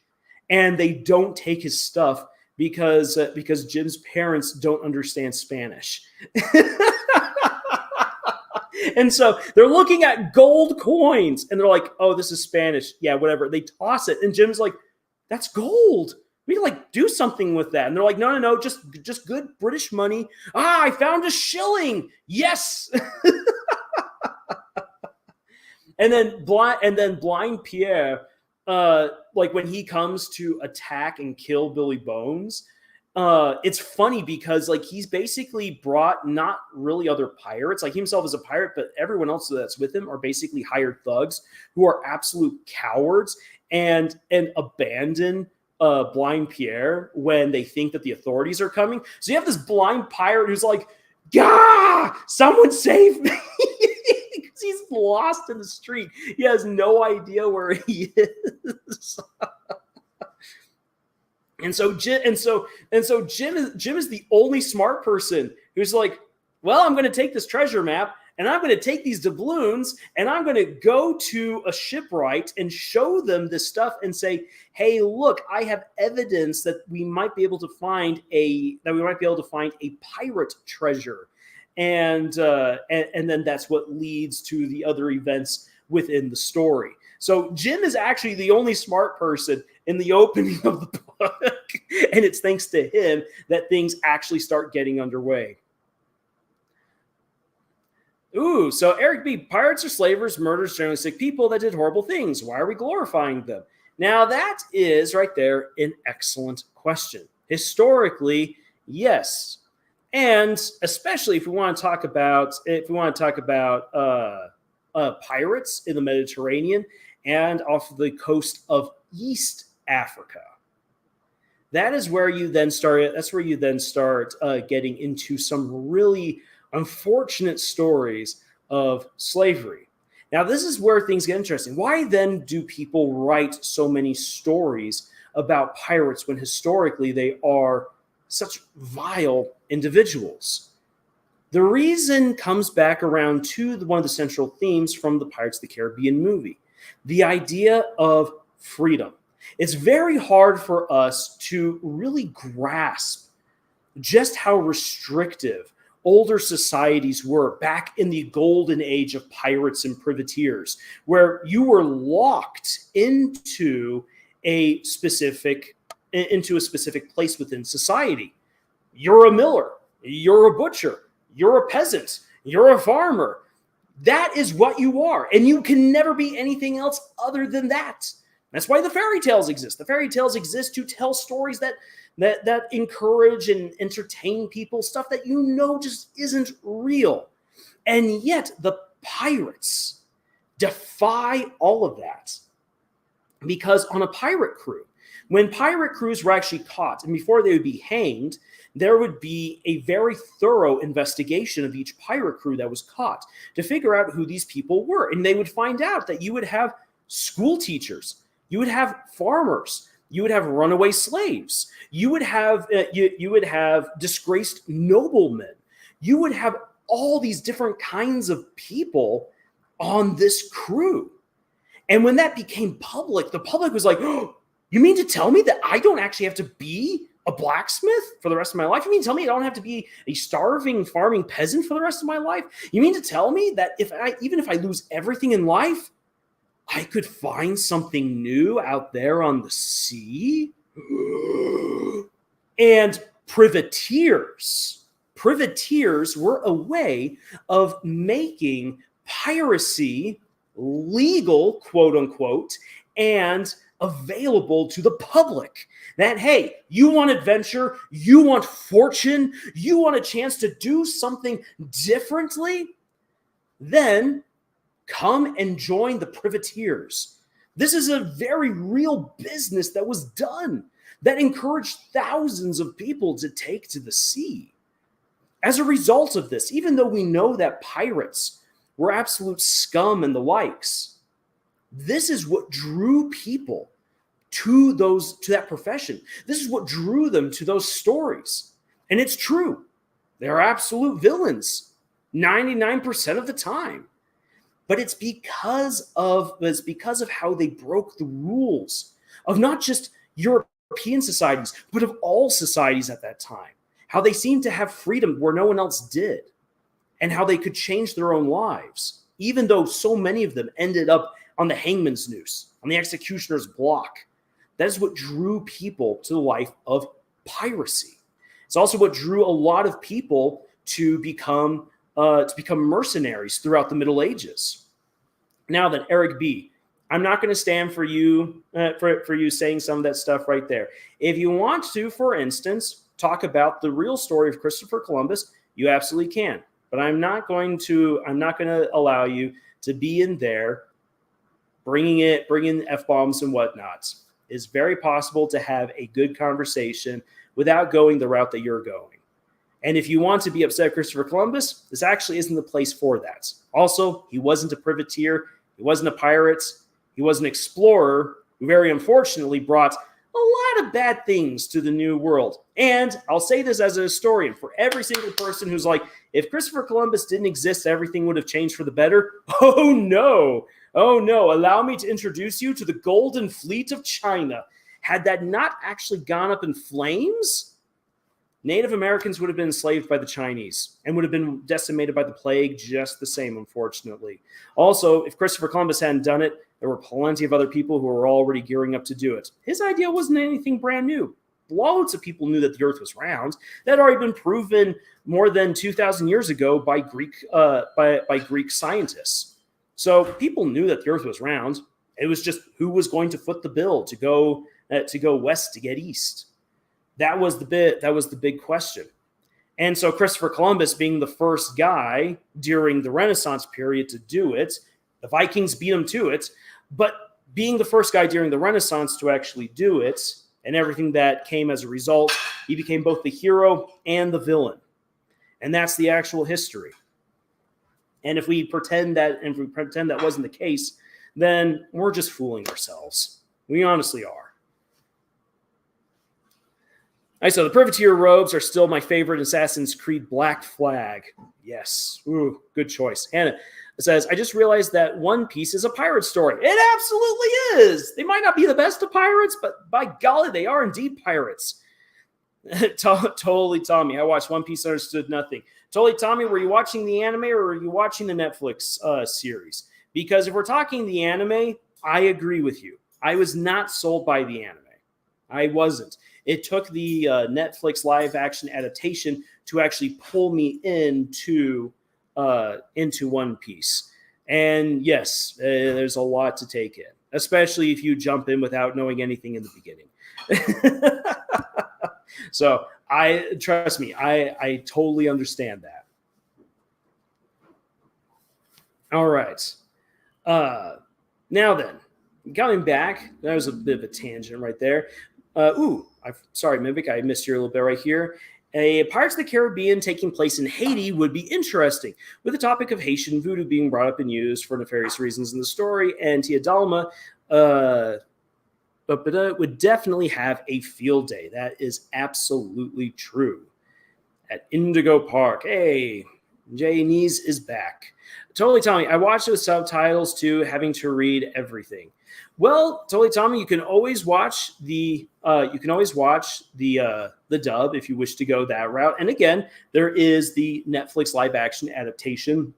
and they don't take his stuff because Jim's parents don't understand Spanish. And so they're looking at gold coins, and they're like, oh, this is Spanish. Yeah, whatever. They toss it, and Jim's like, that's gold. We can do something with that. And they're like, no, just good British money. I found a shilling. Yes. And then Blind Pierre, when he comes to attack and kill Billy Bones, it's funny because he's basically brought not really other pirates. Like, himself is a pirate, but everyone else that's with him are basically hired thugs who are absolute cowards and abandon Blind Pierre when they think that the authorities are coming. So you have this blind pirate who's like, "Gah! Someone save me!" He's lost in the street. He has no idea where he is. And so Jim is the only smart person who's like, well, I'm going to take this treasure map and I'm going to take these doubloons and I'm going to go to a shipwright and show them this stuff and say, hey, look, I have evidence that we might be able to find a pirate treasure. And then that's what leads to the other events within the story. So Jim is actually the only smart person in the opening of the book, and it's thanks to him that things actually start getting underway. Ooh, so Eric B. Pirates are slavers, murderers, generally sick people that did horrible things. Why are we glorifying them? Now, that is right there an excellent question. Historically, yes. And especially if we want to talk about pirates in the Mediterranean and off the coast of East Africa. That is where you then start. That's where you then start getting into some really unfortunate stories of slavery. Now, this is where things get interesting. Why then do people write so many stories about pirates when historically they are such vile individuals? The reason comes back around to one of the central themes from the Pirates of the Caribbean movie, the idea of freedom. It's very hard for us to really grasp just how restrictive older societies were back in the golden age of pirates and privateers, where you were locked into a specific place within society. You're a miller, you're a butcher, you're a peasant, you're a farmer. That is what you are, and you can never be anything else other than that. That's why the fairy tales exist. The fairy tales exist to tell stories that encourage and entertain people, stuff that you know just isn't real. And yet the pirates defy all of that. Because on a pirate crew, when pirate crews were actually caught, and before they would be hanged, there would be a very thorough investigation of each pirate crew that was caught to figure out who these people were. And they would find out that you would have school teachers, you would have farmers, you would have runaway slaves, you would have disgraced noblemen, you would have all these different kinds of people on this crew. And when that became public, the public was like, oh, you mean to tell me that I don't actually have to be a blacksmith for the rest of my life? You mean to tell me I don't have to be a starving farming peasant for the rest of my life? You mean to tell me that even if I lose everything in life, I could find something new out there on the sea? And privateers were a way of making piracy legal, quote unquote, and available to the public. That, hey, you want adventure, you want fortune, you want a chance to do something differently, then come and join the privateers. This is a very real business that was done that encouraged thousands of people to take to the sea. As a result of this, even though we know that pirates were absolute scum and the likes, this is what drew people to that profession. This is what drew them to those stories. And it's true. They're absolute villains 99% of the time. But it's because of how they broke the rules of not just European societies, but of all societies at that time. How they seemed to have freedom where no one else did, and how they could change their own lives, even though so many of them ended up on the hangman's noose, on the executioner's block. That is what drew people to the life of piracy. It's also what drew a lot of people to become mercenaries throughout the Middle Ages. Now then, Eric B., I'm not going to stand for you for you saying some of that stuff right there. If you want to, for instance, talk about the real story of Christopher Columbus, you absolutely can. But I'm not going to allow you to be in there bringing F-bombs and whatnot. It's very possible to have a good conversation without going the route that you're going. And if you want to be upset at Christopher Columbus, this actually isn't the place for that. Also, he wasn't a privateer. He wasn't a pirate. He was an explorer who very unfortunately brought a lot of bad things to the New World. And I'll say this as a historian, for every single person who's like, if Christopher Columbus didn't exist, everything would have changed for the better. Oh, no. Oh, no. Allow me to introduce you to the Golden Fleet of China. Had that not actually gone up in flames, Native Americans would have been enslaved by the Chinese and would have been decimated by the plague just the same, unfortunately. Also, if Christopher Columbus hadn't done it, there were plenty of other people who were already gearing up to do it. His idea wasn't anything brand new. loads of people knew that the Earth was round. That had already been proven more than 2,000 years ago by Greek scientists. So people knew that the Earth was round. It was just who was going to foot the bill to go west to get east. That was the big question. And so Christopher Columbus, being the first guy during the Renaissance period to do it, the Vikings beat him to it, but being the first guy during the Renaissance to actually do it, and everything that came as a result, he became both the hero and the villain. And that's the actual history. And if we pretend that wasn't the case, then we're just fooling ourselves. We honestly are. All right, so the privateer robes are still my favorite Assassin's Creed Black Flag. Yes. Ooh, good choice. Hannah says, I just realized that One Piece is a pirate story. It absolutely is. They might not be the best of pirates, but by golly, they are indeed pirates. Totally, Tommy. I watched One Piece, understood nothing. Totally, Tommy, were you watching the anime or were you watching the Netflix series? Because if we're talking the anime, I agree with you. I was not sold by the anime. I wasn't. It took the Netflix live action adaptation to actually pull me into One Piece. And yes, there's a lot to take in, especially if you jump in without knowing anything in the beginning. So trust me, I totally understand that. All right. Now then, coming back, that was a bit of a tangent right there. Sorry, Mimic, I missed you a little bit right here. A Pirates of the Caribbean taking place in Haiti would be interesting, with the topic of Haitian voodoo being brought up and used for nefarious reasons in the story, and Tia Dalma would definitely have a field day. That is absolutely true. At Indigo Park, hey, Janice is back. Totally, Tommy, I watched it with subtitles too, having to read everything. Well, totally, Tommy, you can always watch the dub if you wish to go that route. And again, there is the Netflix live action adaptation,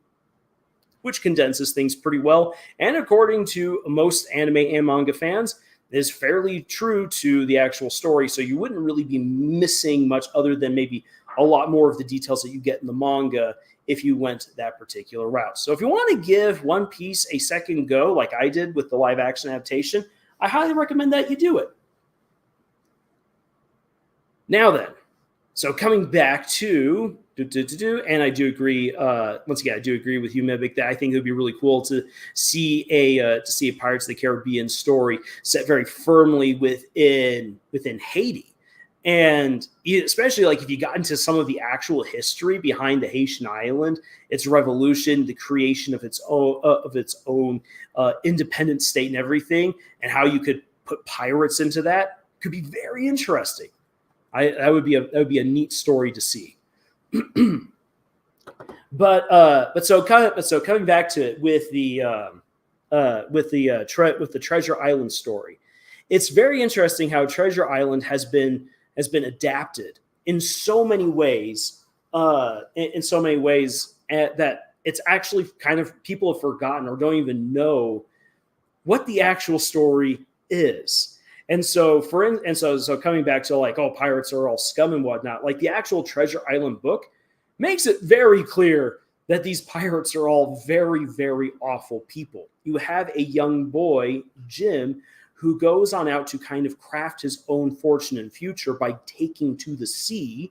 which condenses things pretty well. And according to most anime and manga fans, is fairly true to the actual story. So you wouldn't really be missing much other than maybe a lot more of the details that you get in the manga if you went that particular route. So if you want to give One Piece a second go, like I did with the live action adaptation, I highly recommend that you do it. Now then, so coming back to, and I do agree, once again, I do agree with you, Mimic, that I think it would be really cool to see a Pirates of the Caribbean story set very firmly within Haiti. And especially like if you got into some of the actual history behind the Haitian island, its revolution, the creation of its own independent state and everything, and how you could put pirates into that could be very interesting. That would be a neat story to see. But coming back to it with the Treasure Island story, it's very interesting how Treasure Island has been adapted in so many ways, that it's actually kind of people have forgotten or don't even know what the actual story is. And so coming back to like, oh, pirates are all scum and whatnot, like the actual Treasure Island book makes it very clear that these pirates are all very, very awful people. You have a young boy, Jim, who goes on out to kind of craft his own fortune and future by taking to the sea.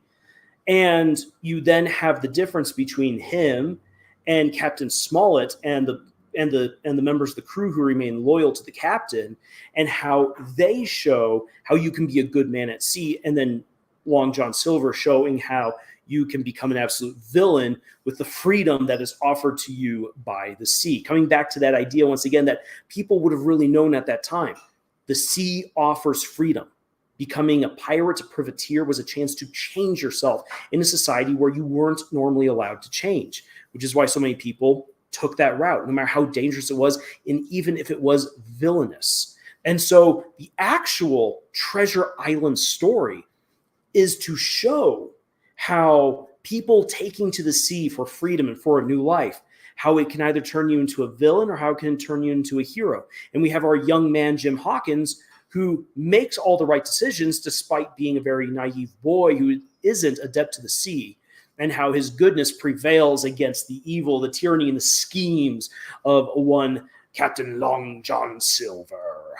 And you then have the difference between him and Captain Smollett and the members of the crew who remain loyal to the captain, and how they show how you can be a good man at sea. And then Long John Silver showing how you can become an absolute villain with the freedom that is offered to you by the sea. Coming back to that idea once again that people would have really known at that time. The sea offers freedom. Becoming a pirate, a privateer, was a chance to change yourself in a society where you weren't normally allowed to change, which is why so many people took that route, no matter how dangerous it was, and even if it was villainous. And so the actual Treasure Island story is to show how people taking to the sea for freedom and for a new life, how it can either turn you into a villain or how it can turn you into a hero. And we have our young man, Jim Hawkins, who makes all the right decisions despite being a very naive boy who isn't adept to the sea, and how his goodness prevails against the evil, the tyranny, and the schemes of one Captain Long John Silver.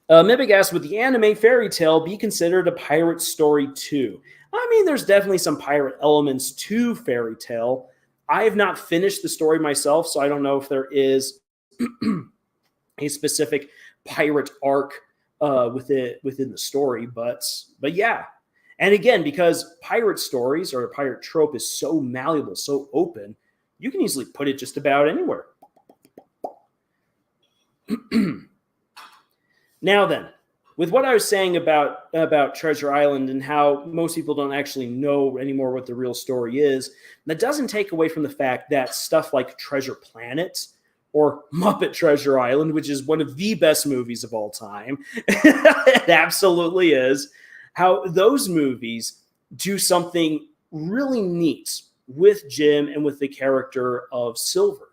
Mimic asks, would the anime fairy tale be considered a pirate story too? I mean, there's definitely some pirate elements to fairy tale. I have not finished the story myself, so I don't know if there is a specific pirate arc within the story, but yeah. And again, because pirate stories or a pirate trope is so malleable, so open, you can easily put it just about anywhere. Now then, with what I was saying about Treasure Island and how most people don't actually know anymore what the real story is, that doesn't take away from the fact that stuff like Treasure Planet or Muppet Treasure Island, which is one of the best movies of all time, it absolutely is, how those movies do something really neat with Jim and with the character of Silver.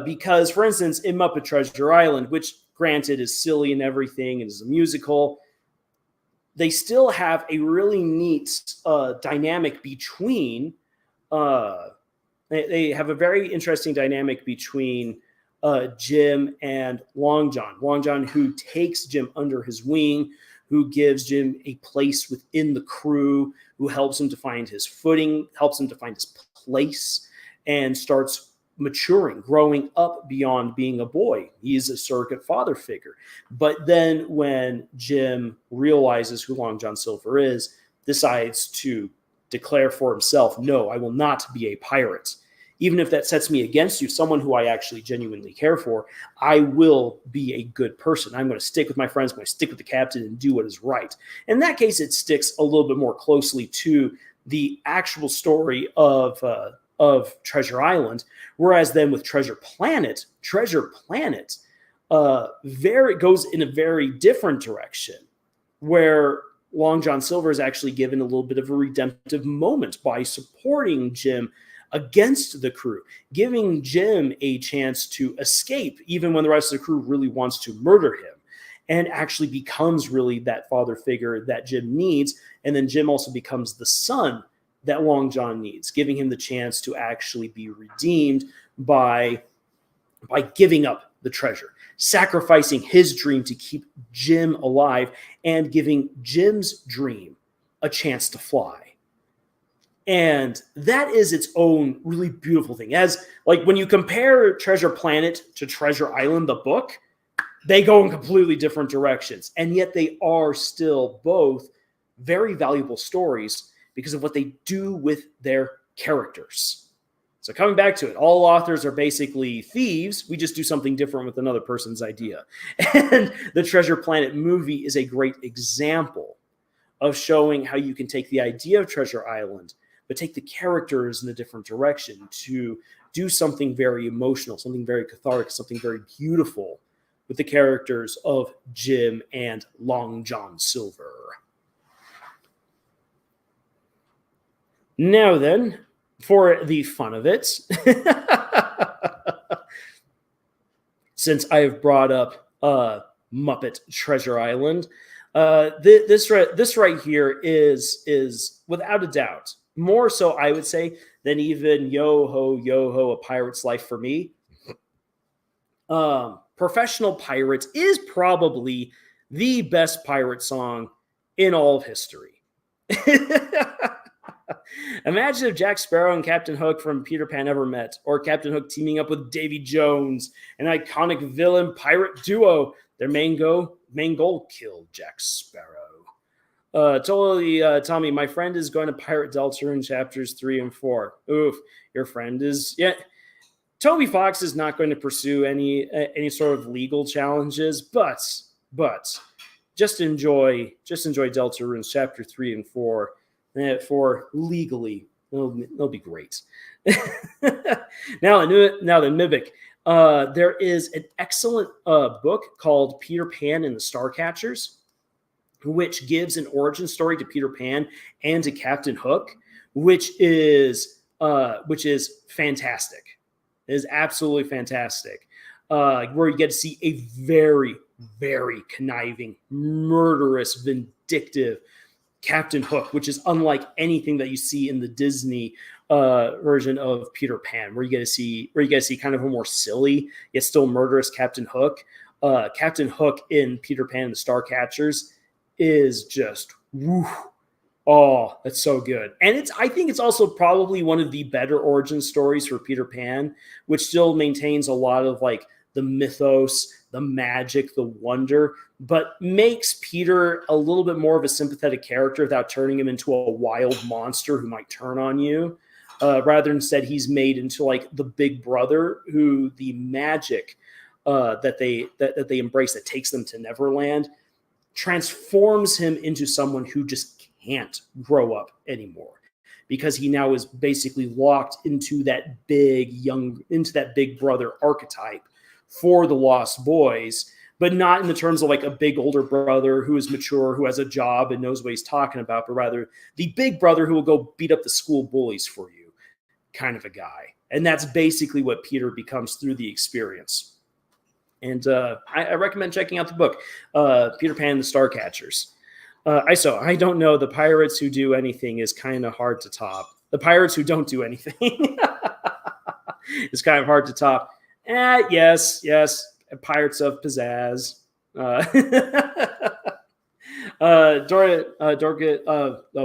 Because, for instance, in Muppet Treasure Island, which granted is silly and everything, and is a musical, they still have a really neat dynamic between, they have a very interesting dynamic between Jim and Long John. Long John, who takes Jim under his wing, who gives Jim a place within the crew, who helps him to find his footing, helps him to find his place, and starts maturing, growing up beyond being a boy. He's a surrogate father figure. But then when Jim realizes who Long John Silver is, decides to declare for himself, no, I will not be a pirate. Even if that sets me against you, someone who I actually genuinely care for, I will be a good person. I'm going to stick with my friends. I'm going to stick with the captain and do what is right. In that case, it sticks a little bit more closely to the actual story of Treasure Island. Whereas then with Treasure Planet goes in a very different direction, where Long John Silver is actually given a little bit of a redemptive moment by supporting Jim against the crew, giving Jim a chance to escape, even when the rest of the crew really wants to murder him, and actually becomes really that father figure that Jim needs. And then Jim also becomes the son that Long John needs, giving him the chance to actually be redeemed by giving up the treasure, sacrificing his dream to keep Jim alive, and giving Jim's dream a chance to fly. And that is its own really beautiful thing. As like when you compare Treasure Planet to Treasure Island, the book, they go in completely different directions. And yet they are still both very valuable stories because of what they do with their characters. So coming back to it, all authors are basically thieves. We just do something different with another person's idea. And the Treasure Planet movie is a great example of showing how you can take the idea of Treasure Island, but take the characters in a different direction to do something very emotional, something very cathartic, something very beautiful with the characters of Jim and Long John Silver. Now then, for the fun of it, since I have brought up Muppet Treasure Island, this right here is without a doubt more so, I would say, than even Yo Ho, A Pirate's Life for me. Professional Pirate is probably the best pirate song in all of history. Imagine if Jack Sparrow and Captain Hook from Peter Pan ever met, or Captain Hook teaming up with Davy Jones, an iconic villain pirate duo. Their main goal, kill Jack Sparrow. Tommy, my friend is going to pirate Deltarune chapters 3 and 4. Oof, your friend is... Yeah, Toby Fox is not going to pursue any sort of legal challenges, but just enjoy Deltarune's chapter 3 and 4 for legally. It'll be great. Now the Mimic. There is an excellent book called Peter Pan and the Starcatchers, which gives an origin story to Peter Pan and to Captain Hook, which is fantastic. It is absolutely fantastic. Where you get to see a very, very conniving, murderous, vindictive Captain Hook, which is unlike anything that you see in the Disney version of Peter Pan, where you get to see kind of a more silly yet still murderous Captain Hook. Captain Hook in Peter Pan and the Starcatchers is just woo. Oh, that's so good. And I think it's also probably one of the better origin stories for Peter Pan, which still maintains a lot of like the mythos, the magic, the wonder, but makes Peter a little bit more of a sympathetic character without turning him into a wild monster who might turn on you. Rather, instead, he's made into like the big brother who the magic that they embrace that takes them to Neverland transforms him into someone who just can't grow up anymore, because he now is basically locked into that big brother archetype for the Lost Boys, but not in the terms of like a big older brother who is mature, who has a job and knows what he's talking about, but rather the big brother who will go beat up the school bullies for you kind of a guy. And that's basically what Peter becomes through the experience. And I recommend checking out the book, Peter Pan and the Starcatchers. I don't know. The pirates who do anything is kind of hard to top. The pirates who don't do anything is kind of hard to top. Yes. Pirates of Pizzazz.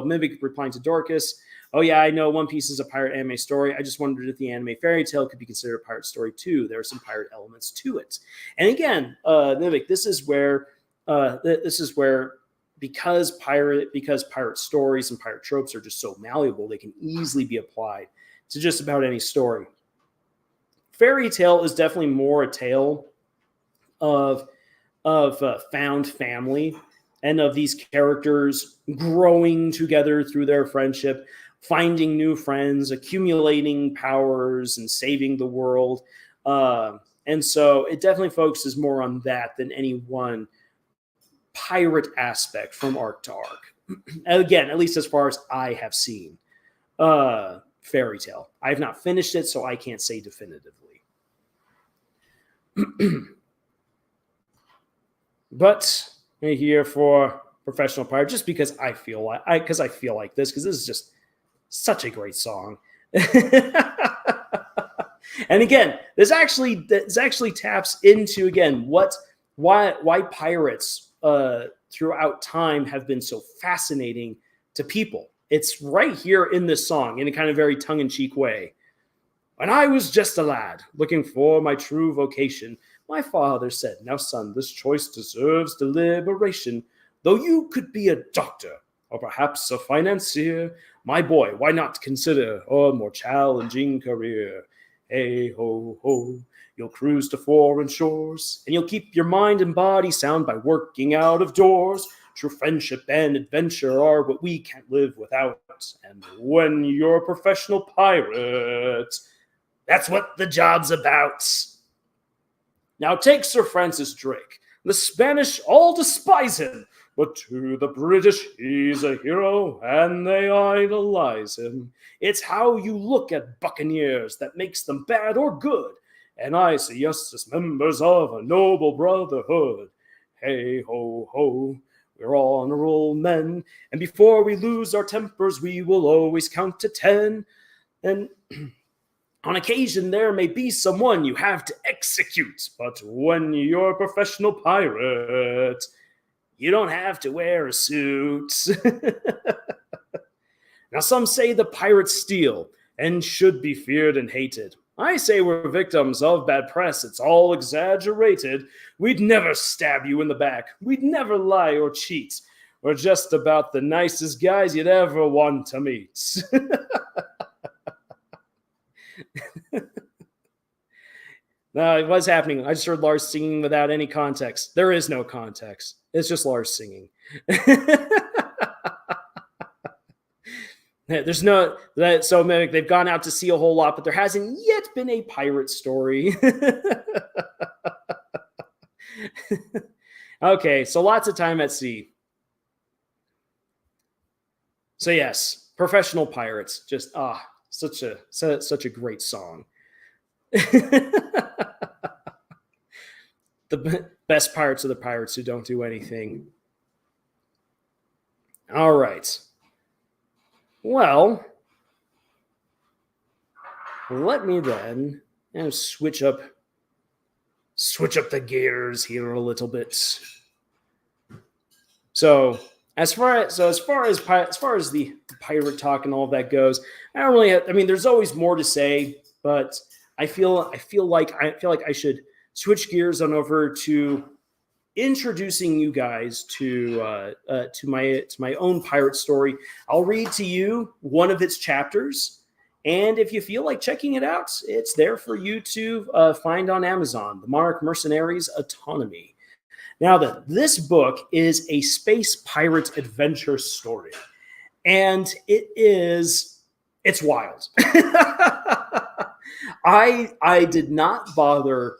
Mimic replying to Dorcas. Oh yeah, I know One Piece is a pirate anime story. I just wondered if the anime fairy tale could be considered a pirate story too. There are some pirate elements to it. And again, Mimic, this is where because pirate stories and pirate tropes are just so malleable, they can easily be applied to just about any story. Fairy tale is definitely more a tale of found family and of these characters growing together through their friendship, finding new friends, accumulating powers, and saving the world. And so it definitely focuses more on that than any one pirate aspect from arc to arc. Again, at least as far as I have seen Fairy Tale. I have not finished it, so I can't say definitively. But I'm here for Professional Pirate just because I feel like this, because this is just such a great song. And again, this actually taps into again why pirates throughout time have been so fascinating to people. It's right here in this song in a kind of very tongue-in-cheek way. When I was just a lad, looking for my true vocation, my father said, "Now, son, this choice deserves deliberation. Though you could be a doctor, or perhaps a financier, my boy, why not consider a more challenging career? Hey, ho, ho, you'll cruise to foreign shores, and you'll keep your mind and body sound by working out of doors. True friendship and adventure are what we can't live without. And when you're a professional pirate, that's what the job's about." Now take Sir Francis Drake. The Spanish all despise him, but to the British he's a hero, and they idolize him. It's how you look at buccaneers that makes them bad or good, and I see us as members of a noble brotherhood. Hey, ho, ho, we're honorable men, and before we lose our tempers, we will always count to 10. And on occasion, there may be someone you have to execute, but when you're a professional pirate, you don't have to wear a suit. Now, some say the pirates steal and should be feared and hated. I say we're victims of bad press. It's all exaggerated. We'd never stab you in the back. We'd never lie or cheat. We're just about the nicest guys you'd ever want to meet. No, what's happening? I just heard Lars singing without any context. There is no context. It's just Lars singing. There's no that. So they've gone out to sea a whole lot, but there hasn't yet been a pirate story. Okay, so lots of time at sea. So yes, professional pirates. Just such a great song. best pirates are the pirates who don't do anything. All right. Well, let me then switch up the gears here a little bit. So as far as the pirate talk and all of that goes, I don't really. I mean, there's always more to say, but I feel like I should switch gears on over to introducing you guys to my own pirate story. I'll read to you one of its chapters, and if you feel like checking it out, it's there for you to find on Amazon. The Monarch Mercenaries Autonomy. Now then, this book is a space pirate adventure story, and it's wild. I did not bother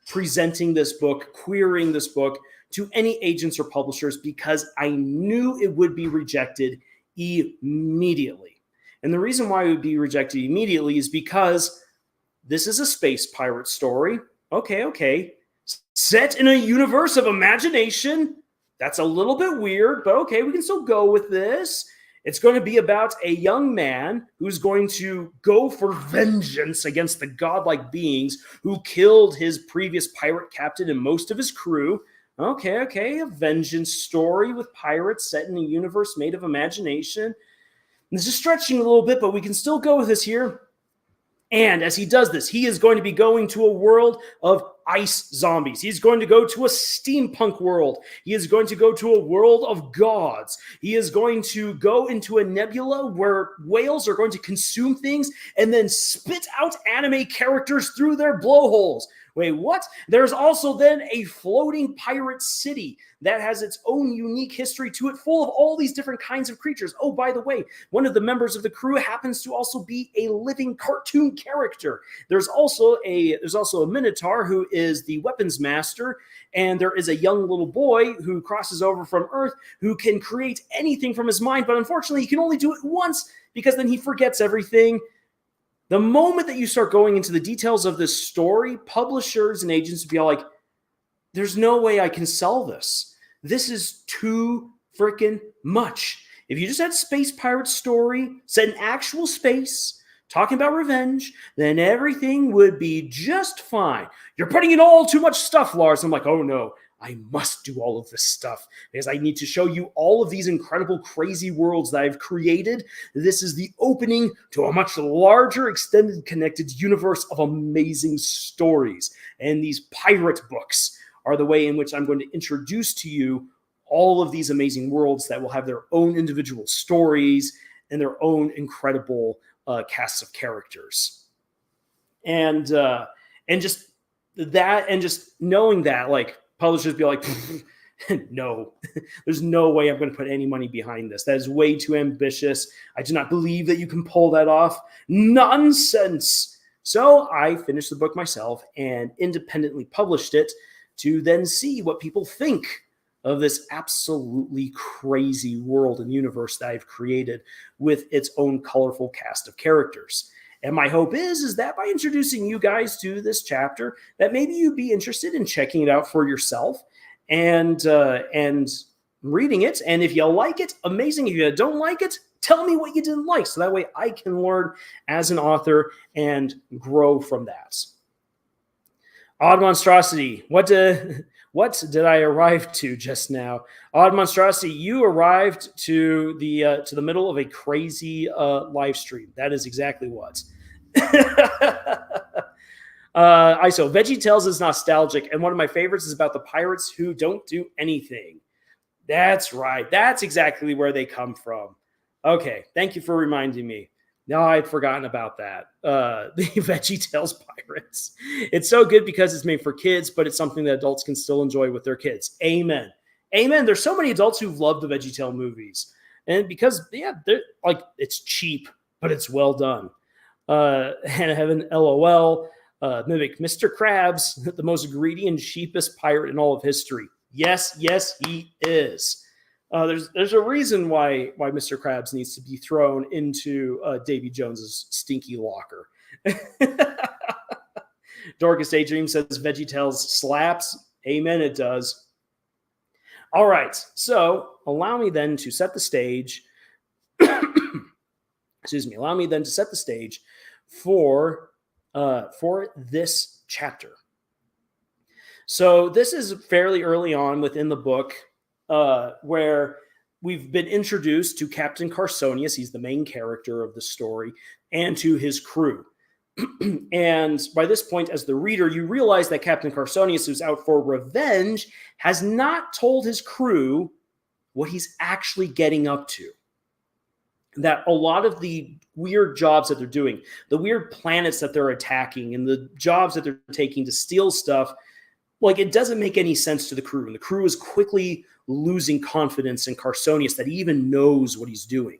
presenting this book, querying this book to any agents or publishers because I knew it would be rejected immediately. And the reason why it would be rejected immediately is because this is a space pirate story. Okay. Set in a universe of imagination. That's a little bit weird, but okay, we can still go with this. It's going to be about a young man who's going to go for vengeance against the godlike beings who killed his previous pirate captain and most of his crew. Okay, a vengeance story with pirates set in a universe made of imagination. This is stretching a little bit, but we can still go with this here. And as he does this, he is going to be going to a world of ice zombies. He's going to go to a steampunk world. He is going to go to a world of gods. He is going to go into a nebula where whales are going to consume things and then spit out anime characters through their blowholes. Wait, what? There's also then a floating pirate city that has its own unique history to it, full of all these different kinds of creatures. Oh, by the way, one of the members of the crew happens to also be a living cartoon character. There's also a Minotaur who is the weapons master, and there is a young little boy who crosses over from Earth who can create anything from his mind, but unfortunately he can only do it once because then he forgets everything. The moment that you start going into the details of this story, publishers and agents will be all like, there's no way I can sell this. This is too freaking much. If you just had space pirate story set in actual space, talking about revenge, then everything would be just fine. You're putting in all too much stuff, Lars. I'm like, oh no, I must do all of this stuff because I need to show you all of these incredible, crazy worlds that I've created. This is the opening to a much larger, extended, connected universe of amazing stories. And these pirate books are the way in which I'm going to introduce to you all of these amazing worlds that will have their own individual stories and their own incredible casts of characters. And just that, and just knowing that, like, publishers be like, no, there's no way I'm going to put any money behind this. That is way too ambitious. I do not believe that you can pull that off. Nonsense. So I finished the book myself and independently published it to then see what people think of this absolutely crazy world and universe that I've created with its own colorful cast of characters. And my hope is that by introducing you guys to this chapter, that maybe you'd be interested in checking it out for yourself and reading it. And if you like it, amazing. If you don't like it, tell me what you didn't like, so that way I can learn as an author and grow from that. Odd Monstrosity, what did I arrive to just now? Odd Monstrosity, you arrived to the middle of a crazy live stream. That is exactly what. ISO Veggie Tales is nostalgic, and one of my favorites is about the pirates who don't do anything. That's right. That's exactly where they come from. Okay, thank you for reminding me. No, I'd forgotten about that. The Veggie Tales pirates. It's so good because it's made for kids, but it's something that adults can still enjoy with their kids. Amen. Amen. There's so many adults who've loved the Veggie Tale movies. And because, they're like, it's cheap, but it's well done. Hannah Heaven, LOL. Mimic Mr. Krabs, the most greedy and cheapest pirate in all of history. Yes, he is. There's a reason why Mr. Krabs needs to be thrown into Davy Jones's stinky locker. Dorcas Daydream says Veggie Tales slaps. Amen, it does. All right, so allow me then to set the stage. Excuse me. Allow me then to set the stage for this chapter. So this is fairly early on within the book, where we've been introduced to Captain Carsonius. He's the main character of the story, and to his crew. And by this point, as the reader, you realize that Captain Carsonius, who's out for revenge, has not told his crew what he's actually getting up to. That a lot of the weird jobs that they're doing, the weird planets that they're attacking, and the jobs that they're taking to steal stuff, like, it doesn't make any sense to the crew. And the crew is quickly losing confidence in Carsonius that he even knows what he's doing.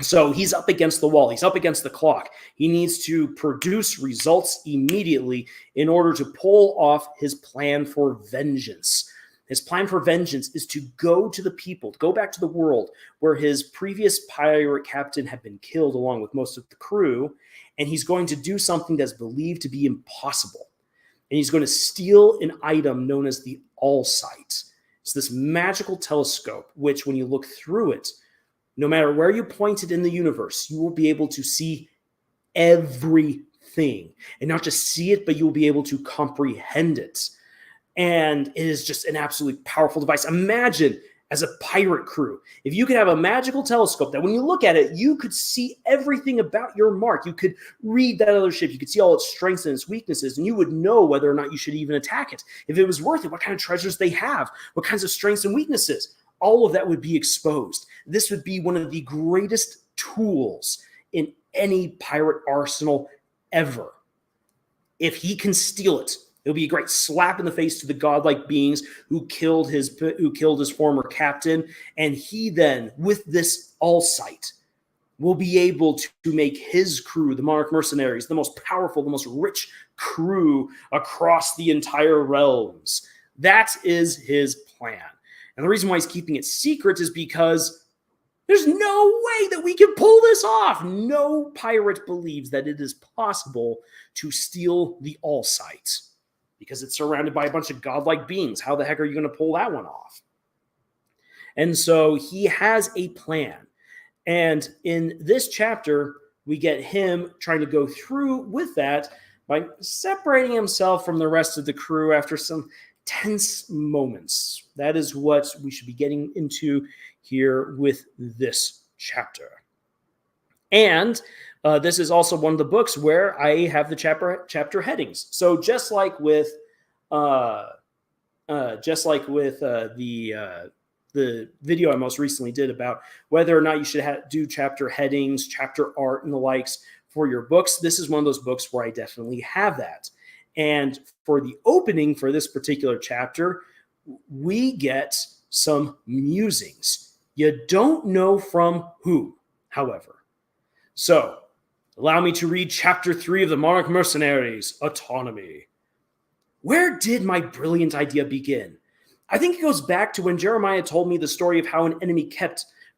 So he's up against the wall. He's up against the clock. He needs to produce results immediately in order to pull off his plan for vengeance. His plan for vengeance is to go to the people, to go back to the world where his previous pirate captain had been killed along with most of the crew, and he's going to do something that's believed to be impossible. And he's going to steal an item known as the All-Sight. It's this magical telescope, which when you look through it, no matter where you point it in the universe, you will be able to see everything. And not just see it, but you will be able to comprehend it. And it is just an absolutely powerful device. Imagine, as a pirate crew, if you could have a magical telescope that when you look at it, you could see everything about your mark. You could read that other ship. You could see all its strengths and its weaknesses, and you would know whether or not you should even attack it. If it was worth it, what kind of treasures they have, what kinds of strengths and weaknesses. All of that would be exposed. This would be one of the greatest tools in any pirate arsenal ever. If he can steal it, it'll be a great slap in the face to the godlike beings who killed his former captain. And he then, with this All-Sight, will be able to make his crew, the Monarch Mercenaries, the most powerful, the most rich crew across the entire realms. That is his plan. And the reason why he's keeping it secret is because there's no way that we can pull this off. No pirate believes that it is possible to steal the All-Sight because it's surrounded by a bunch of godlike beings. How the heck are you going to pull that one off? And so he has a plan. And in this chapter, we get him trying to go through with that by separating himself from the rest of the crew after some tense moments. That is what we should be getting into here with this chapter. And this is also one of the books where I have the chapter headings. So just like with the video I most recently did about whether or not you should do chapter headings, chapter art, and the likes for your books, this is one of those books where I definitely have that. And for the opening for this particular chapter, we get some musings. You don't know from who, however. So, allow me to read Chapter 3 of the Monarch Mercenaries, Autonomy. Where did my brilliant idea begin? I think it goes back to when Jeremiah told me the story of how an enemy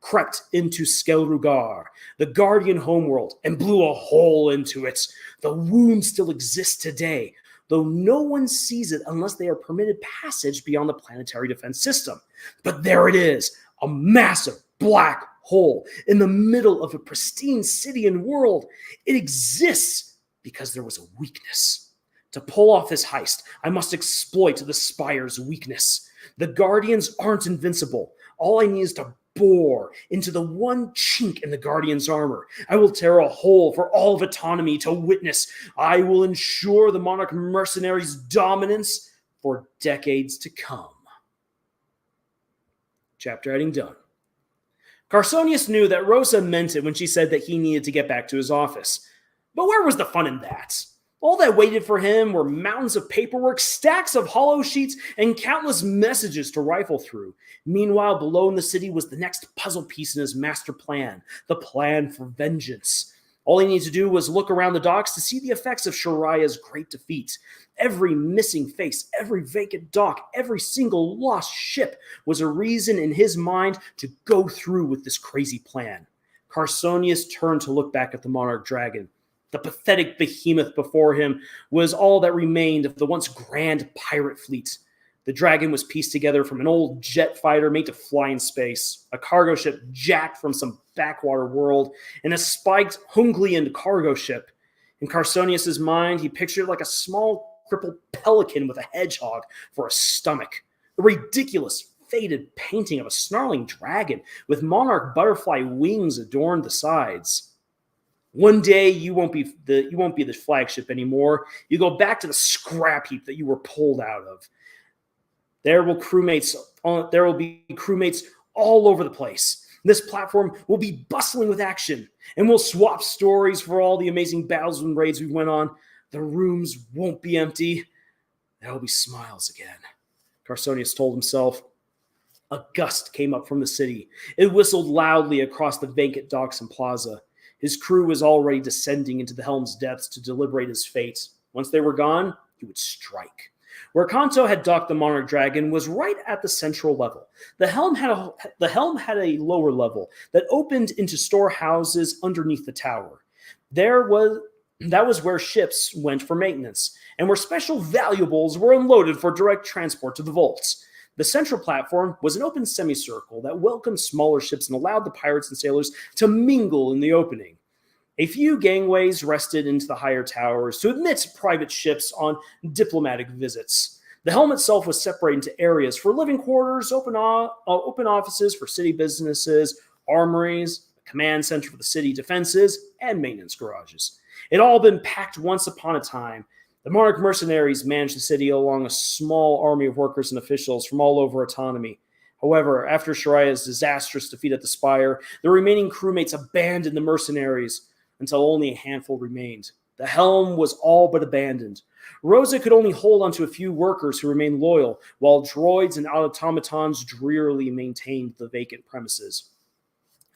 crept into Skelrugar, the guardian homeworld, and blew a hole into it. The wound still exists today, though no one sees it unless they are permitted passage beyond the planetary defense system. But there it is, a massive black hole in the middle of a pristine city and world. It exists because there was a weakness. To pull off this heist, I must exploit the Spire's weakness. The Guardians aren't invincible. All I need is to bore into the one chink in the Guardian's armor. I will tear a hole for all of autonomy to witness. I will ensure the Monarch Mercenaries' dominance for decades to come. Chapter heading done. Carsonius knew that Rosa meant it when she said that he needed to get back to his office. But where was the fun in that? All that waited for him were mountains of paperwork, stacks of hollow sheets, and countless messages to rifle through. Meanwhile, below in the city was the next puzzle piece in his master plan, the plan for vengeance. All he needed to do was look around the docks to see the effects of Shariah's great defeat. Every missing face, every vacant dock, every single lost ship was a reason in his mind to go through with this crazy plan. Carsonius turned to look back at the Monarch Dragon. The pathetic behemoth before him was all that remained of the once grand pirate fleet. The Dragon was pieced together from an old jet fighter made to fly in space, a cargo ship jacked from some backwater world, and a spiked Hunglian cargo ship. In Carsonius' mind, he pictured it like a small, crippled pelican with a hedgehog for a stomach. A ridiculous, faded painting of a snarling dragon with monarch butterfly wings adorned the sides. One day you won't be the flagship anymore. You go back to the scrap heap that you were pulled out of. There will be crewmates all over the place. This platform will be bustling with action, and we'll swap stories for all the amazing battles and raids we went on. The rooms won't be empty. There will be smiles again. Carsonius told himself. A gust came up from the city. It whistled loudly across the vacant docks and plaza. His crew was already descending into the helm's depths to deliberate his fate. Once they were gone, he would strike. Where Kanto had docked the Monarch Dragon was right at the central level. The helm had a lower level that opened into storehouses underneath the tower. That was where ships went for maintenance, and where special valuables were unloaded for direct transport to the vaults. The central platform was an open semicircle that welcomed smaller ships and allowed the pirates and sailors to mingle in the opening. A few gangways rested into the higher towers to admit private ships on diplomatic visits. The helm itself was separated into areas for living quarters, open offices for city businesses, armories, a command center for the city defenses, and maintenance garages. It had all been packed once upon a time. The Monarch mercenaries managed the city along a small army of workers and officials from all over autonomy. However, after Shariah's disastrous defeat at the Spire, the remaining crewmates abandoned the mercenaries until only a handful remained. The helm was all but abandoned. Rosa could only hold onto a few workers who remained loyal, while droids and automatons drearily maintained the vacant premises.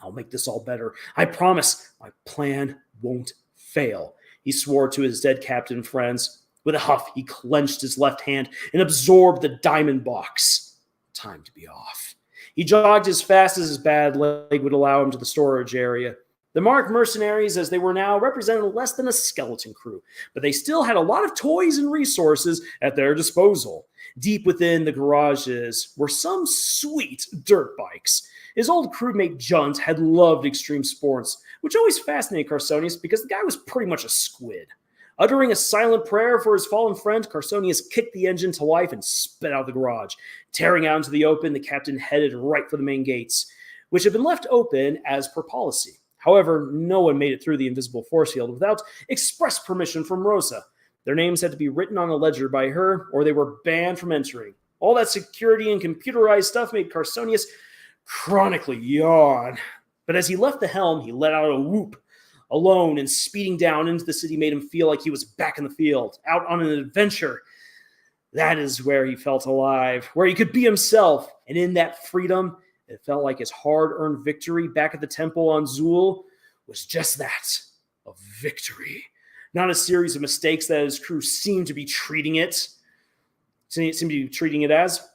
I'll make this all better. I promise my plan won't fail, he swore to his dead captain friends. With a huff, he clenched his left hand and absorbed the diamond box. Time to be off. He jogged as fast as his bad leg would allow him to the storage area. The Monarch mercenaries, as they were now, represented less than a skeleton crew, but they still had a lot of toys and resources at their disposal. Deep within the garages were some sweet dirt bikes. His old crewmate Junt had loved extreme sports, which always fascinated Carsonius because the guy was pretty much a squid. Uttering a silent prayer for his fallen friend, Carsonius kicked the engine to life and sped out of the garage. Tearing out into the open, the captain headed right for the main gates, which had been left open as per policy. However, no one made it through the invisible force field without express permission from Rosa. Their names had to be written on a ledger by her, or they were banned from entering. All that security and computerized stuff made Carsonius chronically yawn. But as he left the helm, he let out a whoop. Alone and speeding down into the city made him feel like he was back in the field, out on an adventure. That is where he felt alive, where he could be himself. And in that freedom, it felt like his hard-earned victory back at the temple on Zool was just that, a victory. Not a series of mistakes that his crew seemed to be treating it as.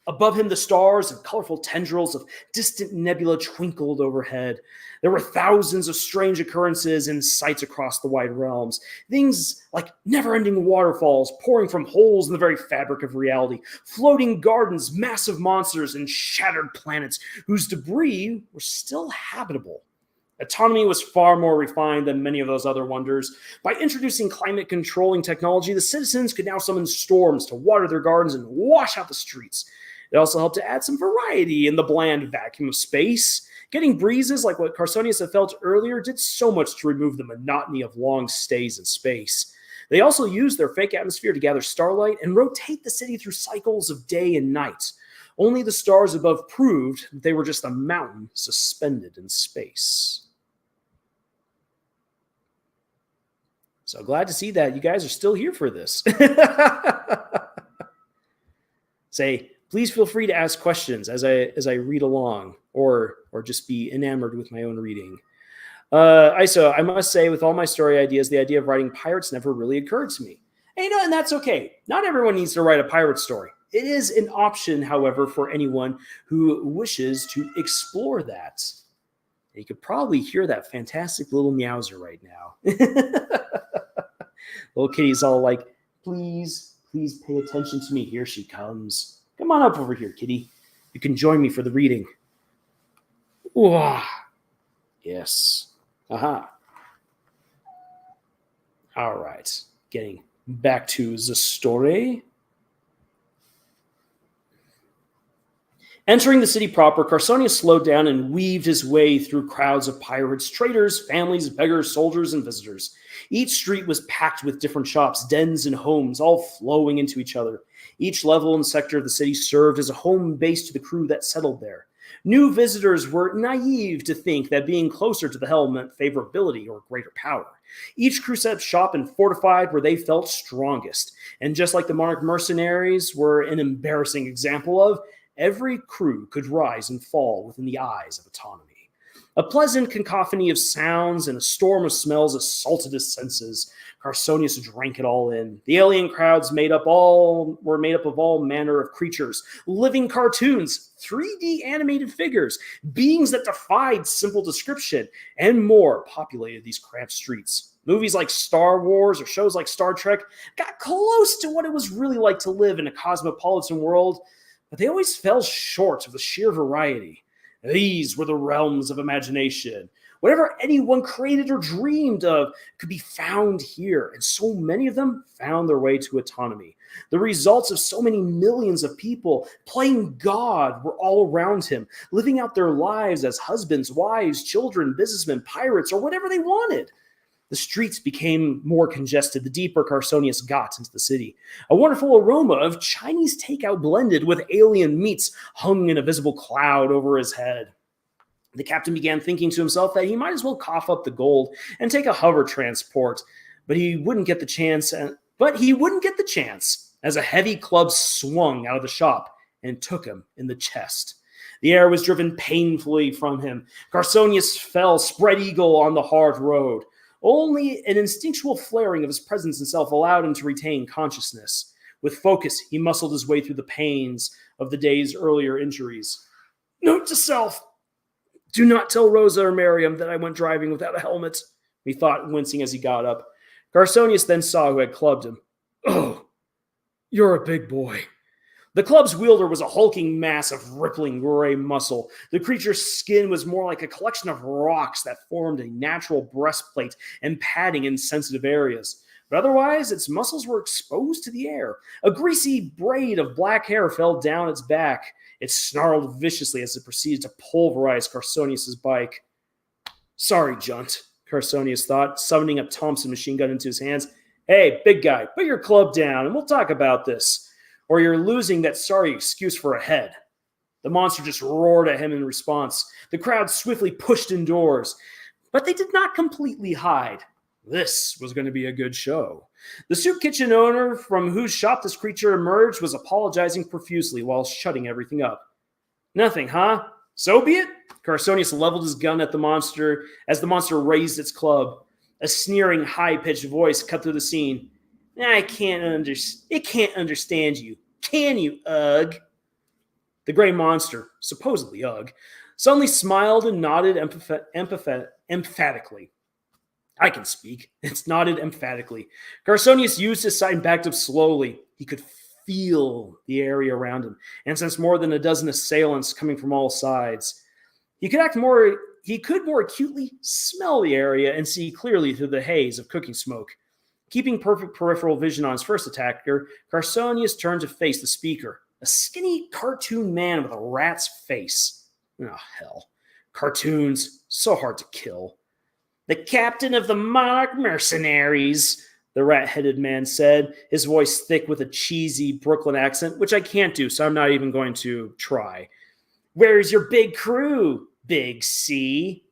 Above him, the stars and colorful tendrils of distant nebula twinkled overhead. There were thousands of strange occurrences and sights across the wide realms. Things like never-ending waterfalls pouring from holes in the very fabric of reality, floating gardens, massive monsters, and shattered planets whose debris were still habitable. Autonomy was far more refined than many of those other wonders. By introducing climate-controlling technology, the citizens could now summon storms to water their gardens and wash out the streets. It also helped to add some variety in the bland vacuum of space. Getting breezes like what Carsonius had felt earlier did so much to remove the monotony of long stays in space. They also used their fake atmosphere to gather starlight and rotate the city through cycles of day and night. Only the stars above proved that they were just a mountain suspended in space. So glad to see that you guys are still here for this. Please feel free to ask questions as I read along, or just be enamored with my own reading. I must say, with all my story ideas, the idea of writing pirates never really occurred to me. And that's okay. Not everyone needs to write a pirate story. It is an option, however, for anyone who wishes to explore that. And you could probably hear that fantastic little meowser right now. Little kitty's all like, please pay attention to me. Here she comes. Come on up over here, kitty. You can join me for the reading. Wah. Yes. Aha. All right. Getting back to the story. Entering the city proper, Carsonius slowed down and weaved his way through crowds of pirates, traders, families, beggars, soldiers, and visitors. Each street was packed with different shops, dens, and homes, all flowing into each other. Each level and sector of the city served as a home base to the crew that settled there. New visitors were naive to think that being closer to the helm meant favorability or greater power. Each crew set up shop and fortified where they felt strongest. And just like the monarch mercenaries were an embarrassing example of, every crew could rise and fall within the eyes of autonomy. A pleasant cacophony of sounds and a storm of smells assaulted his senses. Carsonius drank it all in. The alien crowds were made up of all manner of creatures, living cartoons, 3D animated figures, beings that defied simple description, and more populated these cramped streets. Movies like Star Wars or shows like Star Trek got close to what it was really like to live in a cosmopolitan world, but they always fell short of the sheer variety. These were the realms of imagination. Whatever anyone created or dreamed of could be found here, and so many of them found their way to autonomy. The results of so many millions of people playing God were all around him, living out their lives as husbands, wives, children, businessmen, pirates, or whatever they wanted. The streets became more congested the deeper Carsonius got into the city. A wonderful aroma of Chinese takeout blended with alien meats hung in a visible cloud over his head. The captain began thinking to himself that he might as well cough up the gold and take a hover transport, but he wouldn't get the chance as a heavy club swung out of the shop and took him in the chest. The air was driven painfully from him. Carsonius fell spread eagle on the hard road. Only an instinctual flaring of his presence and self allowed him to retain consciousness. With focus, he muscled his way through the pains of the day's earlier injuries. Note to self, do not tell Rosa or Miriam that I went driving without a helmet, he thought, wincing as he got up. Carsonius then saw who had clubbed him. Oh, you're a big boy. The club's wielder was a hulking mass of rippling gray muscle. The creature's skin was more like a collection of rocks that formed a natural breastplate and padding in sensitive areas. But otherwise, its muscles were exposed to the air. A greasy braid of black hair fell down its back. It snarled viciously as it proceeded to pulverize Carsonius' bike. Sorry, Junt, Carsonius thought, summoning a Thompson machine gun into his hands. Hey, big guy, put your club down and we'll talk about this. Or you're losing that sorry excuse for a head. The monster just roared at him in response. The crowd swiftly pushed indoors, but they did not completely hide. This was going to be a good show. The soup kitchen owner from whose shop this creature emerged was apologizing profusely while shutting everything up. Nothing, huh? So be it. Carsonius leveled his gun at the monster as the monster raised its club. A sneering, high-pitched voice cut through the scene. It can't understand you. Can you, Ugg? The gray monster, supposedly Ugg, suddenly smiled and nodded emphatically. I can speak. It's nodded emphatically. Carsonius used his sight and backed up slowly. He could feel the area around him, and sensed more than a dozen assailants coming from all sides. He could more acutely smell the area and see clearly through the haze of cooking smoke. Keeping perfect peripheral vision on his first attacker, Carsonius turned to face the speaker, a skinny cartoon man with a rat's face. Oh, hell. Cartoons, so hard to kill. The captain of the monarch mercenaries, the rat-headed man said, his voice thick with a cheesy Brooklyn accent, which I can't do, so I'm not even going to try. Where's your big crew, Big C?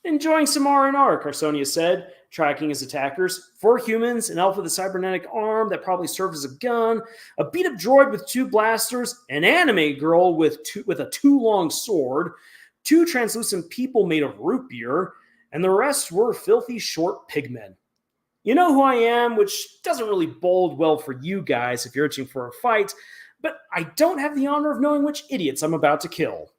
Enjoying some R&R, Carsonius said, tracking his attackers. 4 humans, an elf with a cybernetic arm that probably served as a gun, a beat-up droid with 2 blasters, an anime girl with a too-long sword, 2 translucent people made of root beer, and the rest were filthy short pigmen. You know who I am, which doesn't really bode well for you guys if you're itching for a fight, but I don't have the honor of knowing which idiots I'm about to kill.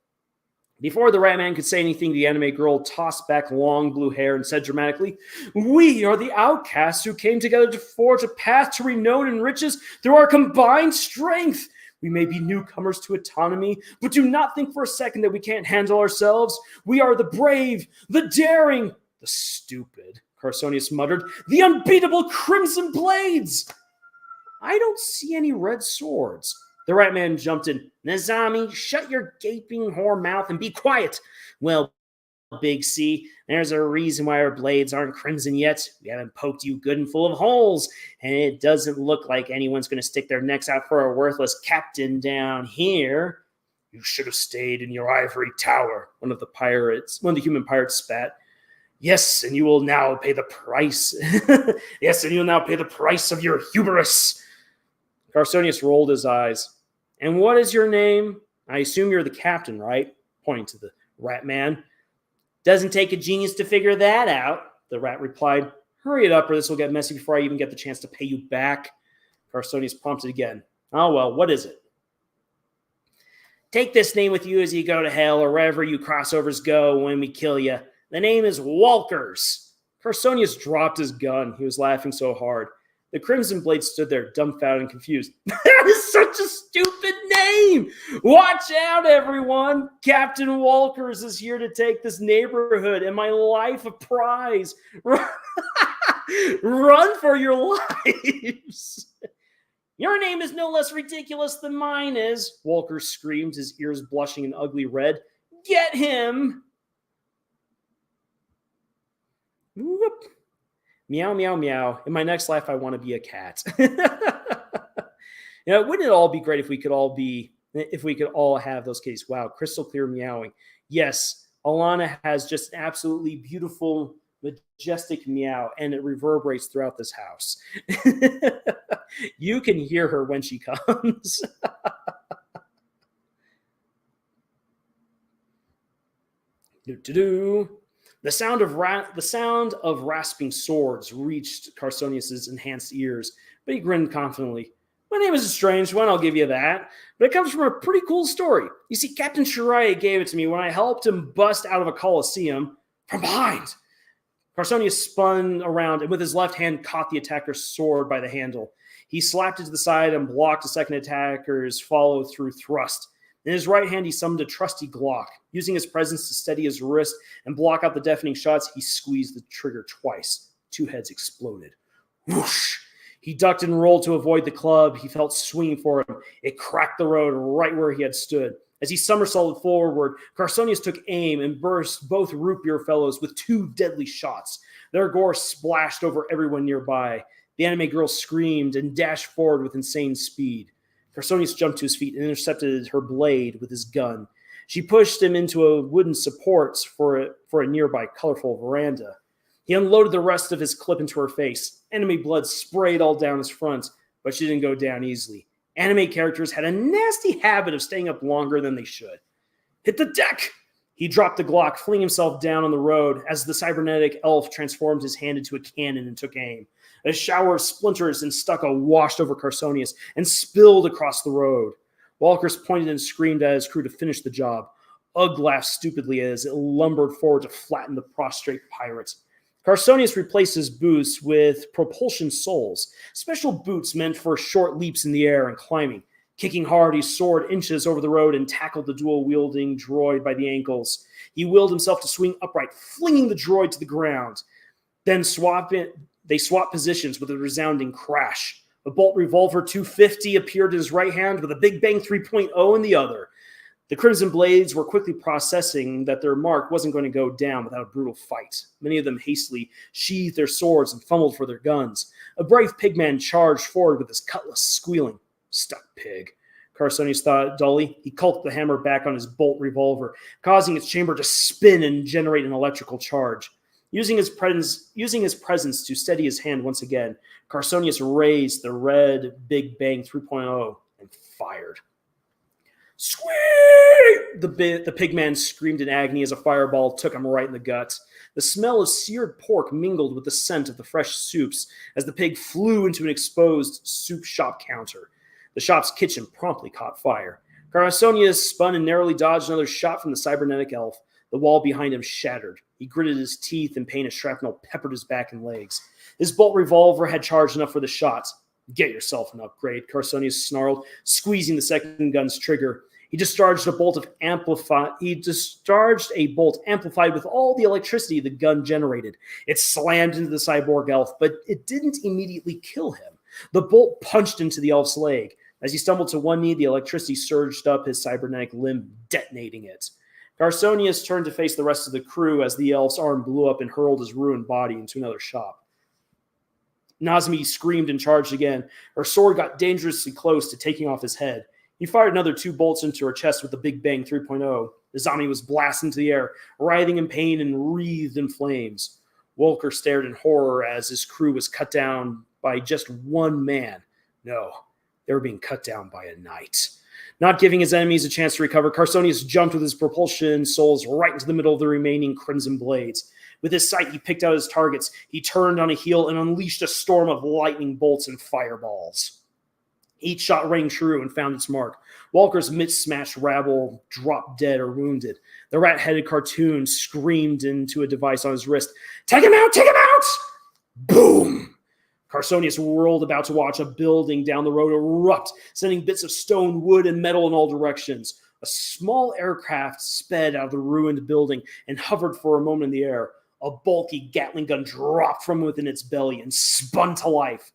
Before the rat man could say anything, the anime girl tossed back long blue hair and said dramatically, "We are the outcasts who came together to forge a path to renown and riches through our combined strength. We may be newcomers to autonomy, but do not think for a second that we can't handle ourselves. We are the brave, the daring, the stupid," Carsonius muttered, "the unbeatable Crimson Blades." "I don't see any red swords." The rat man jumped in. "Nazami, shut your gaping whore mouth and be quiet. Well, Big C, there's a reason why our blades aren't crimson yet. We haven't poked you good and full of holes, and it doesn't look like anyone's going to stick their necks out for a worthless captain down here." "You should have stayed in your ivory tower," one of the human pirates spat. "Yes, and you will now pay the price." "Yes, and you'll now pay the price of your hubris." Carsonius rolled his eyes. "And what is your name? I assume you're the captain, right?" Pointing to the rat man. "Doesn't take a genius to figure that out," the rat replied. "Hurry it up, or this will get messy before I even get the chance to pay you back." Carsonius prompted again. "Oh, well, what is it?" "Take this name with you as you go to hell, or wherever you crossovers go when we kill you. The name is Walkers." Carsonius dropped his gun. He was laughing so hard. The Crimson Blade stood there, dumbfounded and confused. "That is such a stupid name! Watch out, everyone! Captain Walkers is here to take this neighborhood and my life a prize. Run for your lives!" "Your name is no less ridiculous than mine is," Walkers screamed, his ears blushing an ugly red. "Get him!" Whoop. Meow, meow, meow. In my next life, I want to be a cat. Wouldn't it all be great if we could all have those kitties? Wow, crystal clear meowing. Yes, Alana has just an absolutely beautiful, majestic meow, and it reverberates throughout this house. You can hear her when she comes. Do-do-do. The sound of rasping swords reached Carsonius's enhanced ears, but he grinned confidently. "My name is a strange one, I'll give you that, but it comes from a pretty cool story. You see, Captain Shiraya gave it to me when I helped him bust out of a coliseum from behind." Carsonius spun around and with his left hand caught the attacker's sword by the handle. He slapped it to the side and blocked the second attacker's follow-through thrust. In his right hand, he summoned a trusty Glock. Using his presence to steady his wrist and block out the deafening shots, he squeezed the trigger twice. 2 heads exploded. Whoosh! He ducked and rolled to avoid the club he felt swinging for him. It cracked the road right where he had stood. As he somersaulted forward, Carsonius took aim and burst both root beer fellows with 2 deadly shots. Their gore splashed over everyone nearby. The anime girl screamed and dashed forward with insane speed. Carsonius jumped to his feet and intercepted her blade with his gun. She pushed him into a wooden supports for a nearby colorful veranda. He unloaded the rest of his clip into her face. Enemy blood sprayed all down his front, but she didn't go down easily. Anime characters had a nasty habit of staying up longer than they should. "Hit the deck!" He dropped the Glock, flinging himself down on the road as the cybernetic elf transformed his hand into a cannon and took aim. A shower of splinters and stucco washed over Carsonius and spilled across the road. Walkers pointed and screamed at his crew to finish the job. Ugg laughed stupidly as it lumbered forward to flatten the prostrate pirate. Carsonius replaced his boots with propulsion soles, special boots meant for short leaps in the air and climbing. Kicking hard, he soared inches over the road and tackled the dual-wielding droid by the ankles. He willed himself to swing upright, flinging the droid to the ground. Then they swapped positions with a resounding crash. A Bolt Revolver 250 appeared in his right hand with a Big Bang 3.0 in the other. The Crimson Blades were quickly processing that their mark wasn't going to go down without a brutal fight. Many of them hastily sheathed their swords and fumbled for their guns. A brave pigman charged forward with his cutlass, squealing. "Stuck pig," Carsonius thought dully. He cocked the hammer back on his Bolt Revolver, causing its chamber to spin and generate an electrical charge. Using his presence to steady his hand once again, Carsonius raised the red Big Bang 3.0 and fired. "Squeak!" The pigman screamed in agony as a fireball took him right in the gut. The smell of seared pork mingled with the scent of the fresh soups as the pig flew into an exposed soup shop counter. The shop's kitchen promptly caught fire. Carsonius spun and narrowly dodged another shot from the cybernetic elf. The wall behind him shattered. He gritted his teeth in pain as shrapnel peppered his back and legs. His bolt revolver had charged enough for the shots. Get yourself an upgrade, Carsonius snarled, squeezing the second gun's trigger. He discharged a bolt amplified with all the electricity the gun generated. It slammed into the cyborg elf, but it didn't immediately kill him. The bolt punched into the elf's leg. As he stumbled to one knee, the electricity surged up his cybernetic limb, detonating it. Carsonius turned to face the rest of the crew as the elf's arm blew up and hurled his ruined body into another shop. Nazmi screamed and charged again. Her sword got dangerously close to taking off his head. He fired another 2 bolts into her chest with the Big Bang 3.0. Nazami was blasted into the air, writhing in pain and wreathed in flames. Walker stared in horror as his crew was cut down by just one man. No, they were being cut down by a knight. Not giving his enemies a chance to recover, Carsonius jumped with his propulsion souls right into the middle of the remaining crimson blades. With his sight, he picked out his targets. He turned on a heel and unleashed a storm of lightning bolts and fireballs. Each shot rang true and found its mark. Walker's mid-smashed rabble dropped dead or wounded. The rat-headed cartoon screamed into a device on his wrist. Take him out! Take him out! Boom! Carsonius whirled about to watch a building down the road erupt, sending bits of stone, wood, and metal in all directions. A small aircraft sped out of the ruined building and hovered for a moment in the air. A bulky Gatling gun dropped from within its belly and spun to life.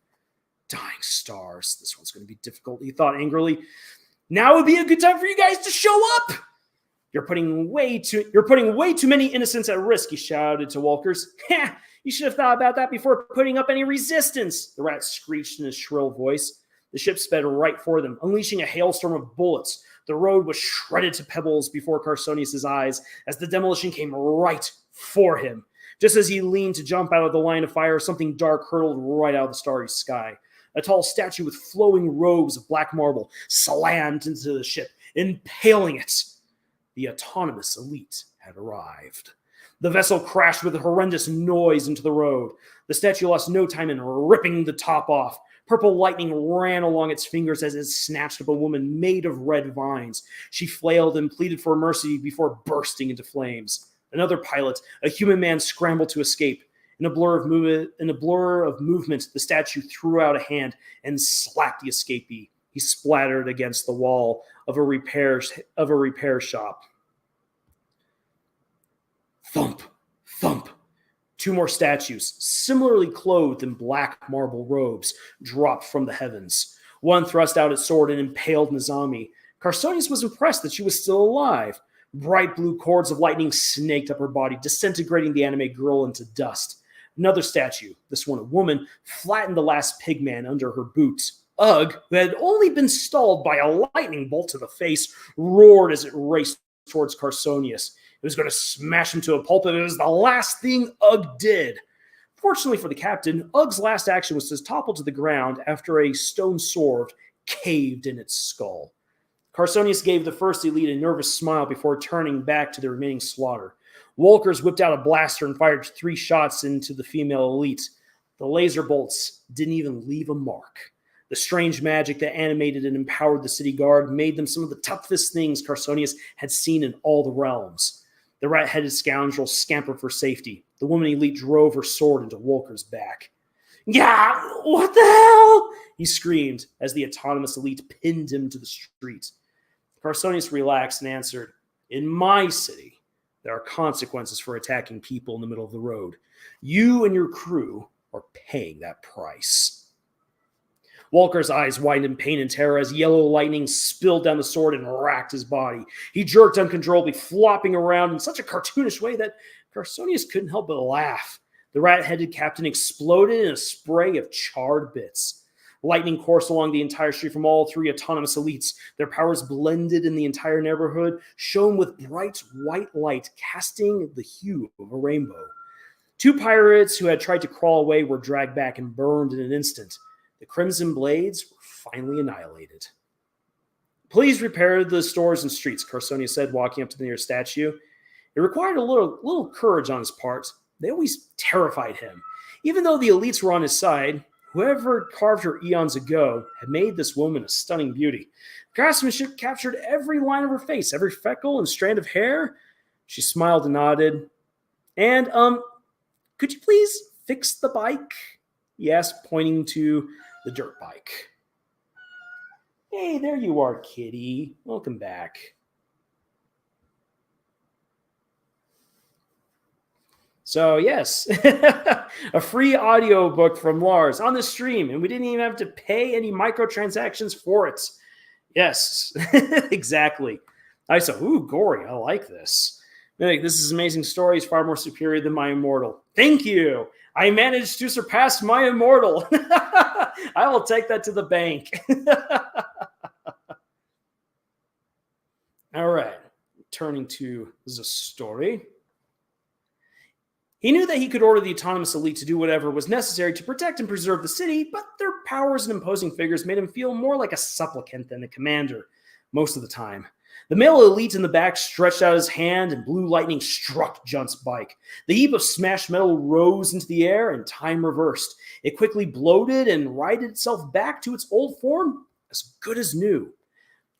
Dying stars. This one's going to be difficult, he thought angrily. Now would be a good time for you guys to show up. You're putting way too many innocents at risk, he shouted to Walkers. Ha! You should have thought about that before putting up any resistance, the rat screeched in his shrill voice. The ship sped right for them, unleashing a hailstorm of bullets. The road was shredded to pebbles before Carsonius' eyes as the demolition came right for him. Just as he leaned to jump out of the line of fire, something dark hurtled right out of the starry sky. A tall statue with flowing robes of black marble slammed into the ship, impaling it. The autonomous elite had arrived. The vessel crashed with a horrendous noise into the road. The statue lost no time in ripping the top off. Purple lightning ran along its fingers as it snatched up a woman made of red vines. She flailed and pleaded for mercy before bursting into flames. Another pilot, a human man, scrambled to escape. In a blur of movement, the statue threw out a hand and slapped the escapee. He splattered against the wall of a repair shop. Thump, thump. 2 more statues, similarly clothed in black marble robes, dropped from the heavens. One thrust out its sword and impaled Nazami. Carsonius was impressed that she was still alive. Bright blue cords of lightning snaked up her body, disintegrating the anime girl into dust. Another statue, this one a woman, flattened the last pigman under her boot. Ugg, who had only been stalled by a lightning bolt to the face, roared as it raced towards Carsonius. It was going to smash him to a pulp, and it was the last thing Ugg did. Fortunately for the captain, Ugg's last action was to topple to the ground after a stone sword caved in its skull. Carsonius gave the first elite a nervous smile before turning back to the remaining slaughter. Walkers whipped out a blaster and fired 3 shots into the female elite. The laser bolts didn't even leave a mark. The strange magic that animated and empowered the city guard made them some of the toughest things Carsonius had seen in all the realms. The rat-headed scoundrel scampered for safety. The woman elite drove her sword into Walker's back. Yeah, what the hell? He screamed as the autonomous elite pinned him to the street. Carsonius relaxed and answered, In my city, there are consequences for attacking people in the middle of the road. You and your crew are paying that price. Walker's eyes widened in pain and terror as yellow lightning spilled down the sword and racked his body. He jerked uncontrollably, flopping around in such a cartoonish way that Carsonius couldn't help but laugh. The rat-headed captain exploded in a spray of charred bits. Lightning coursed along the entire street from all 3 autonomous elites. Their powers blended in the entire neighborhood, shone with bright white light, casting the hue of a rainbow. 2 pirates who had tried to crawl away were dragged back and burned in an instant. The crimson blades were finally annihilated. Please repair the stores and streets, Carsonius said, walking up to the nearest statue. It required a little courage on his part. They always terrified him. Even though the elites were on his side, Whoever carved her eons ago had made this woman a stunning beauty. Craftsmanship captured every line of her face, every freckle and strand of hair. She smiled and nodded. And, could you please fix the bike? He asked, pointing to the dirt bike. Hey, there you are, kitty. Welcome back. So, yes, a free audiobook from Lars on the stream, and we didn't even have to pay any microtransactions for it. Yes, exactly. I said, ooh, gory. I like this. This is an amazing story. It's far more superior than my Immortal. Thank you. I managed to surpass my Immortal. I will take that to the bank. All right. Turning to the story. He knew that he could order the autonomous elite to do whatever was necessary to protect and preserve the city, but their powers and imposing figures made him feel more like a supplicant than a commander most of the time. The male elite in the back stretched out his hand, and blue lightning struck Junt's bike. The heap of smashed metal rose into the air, and time reversed. It quickly bloated and righted itself back to its old form, as good as new.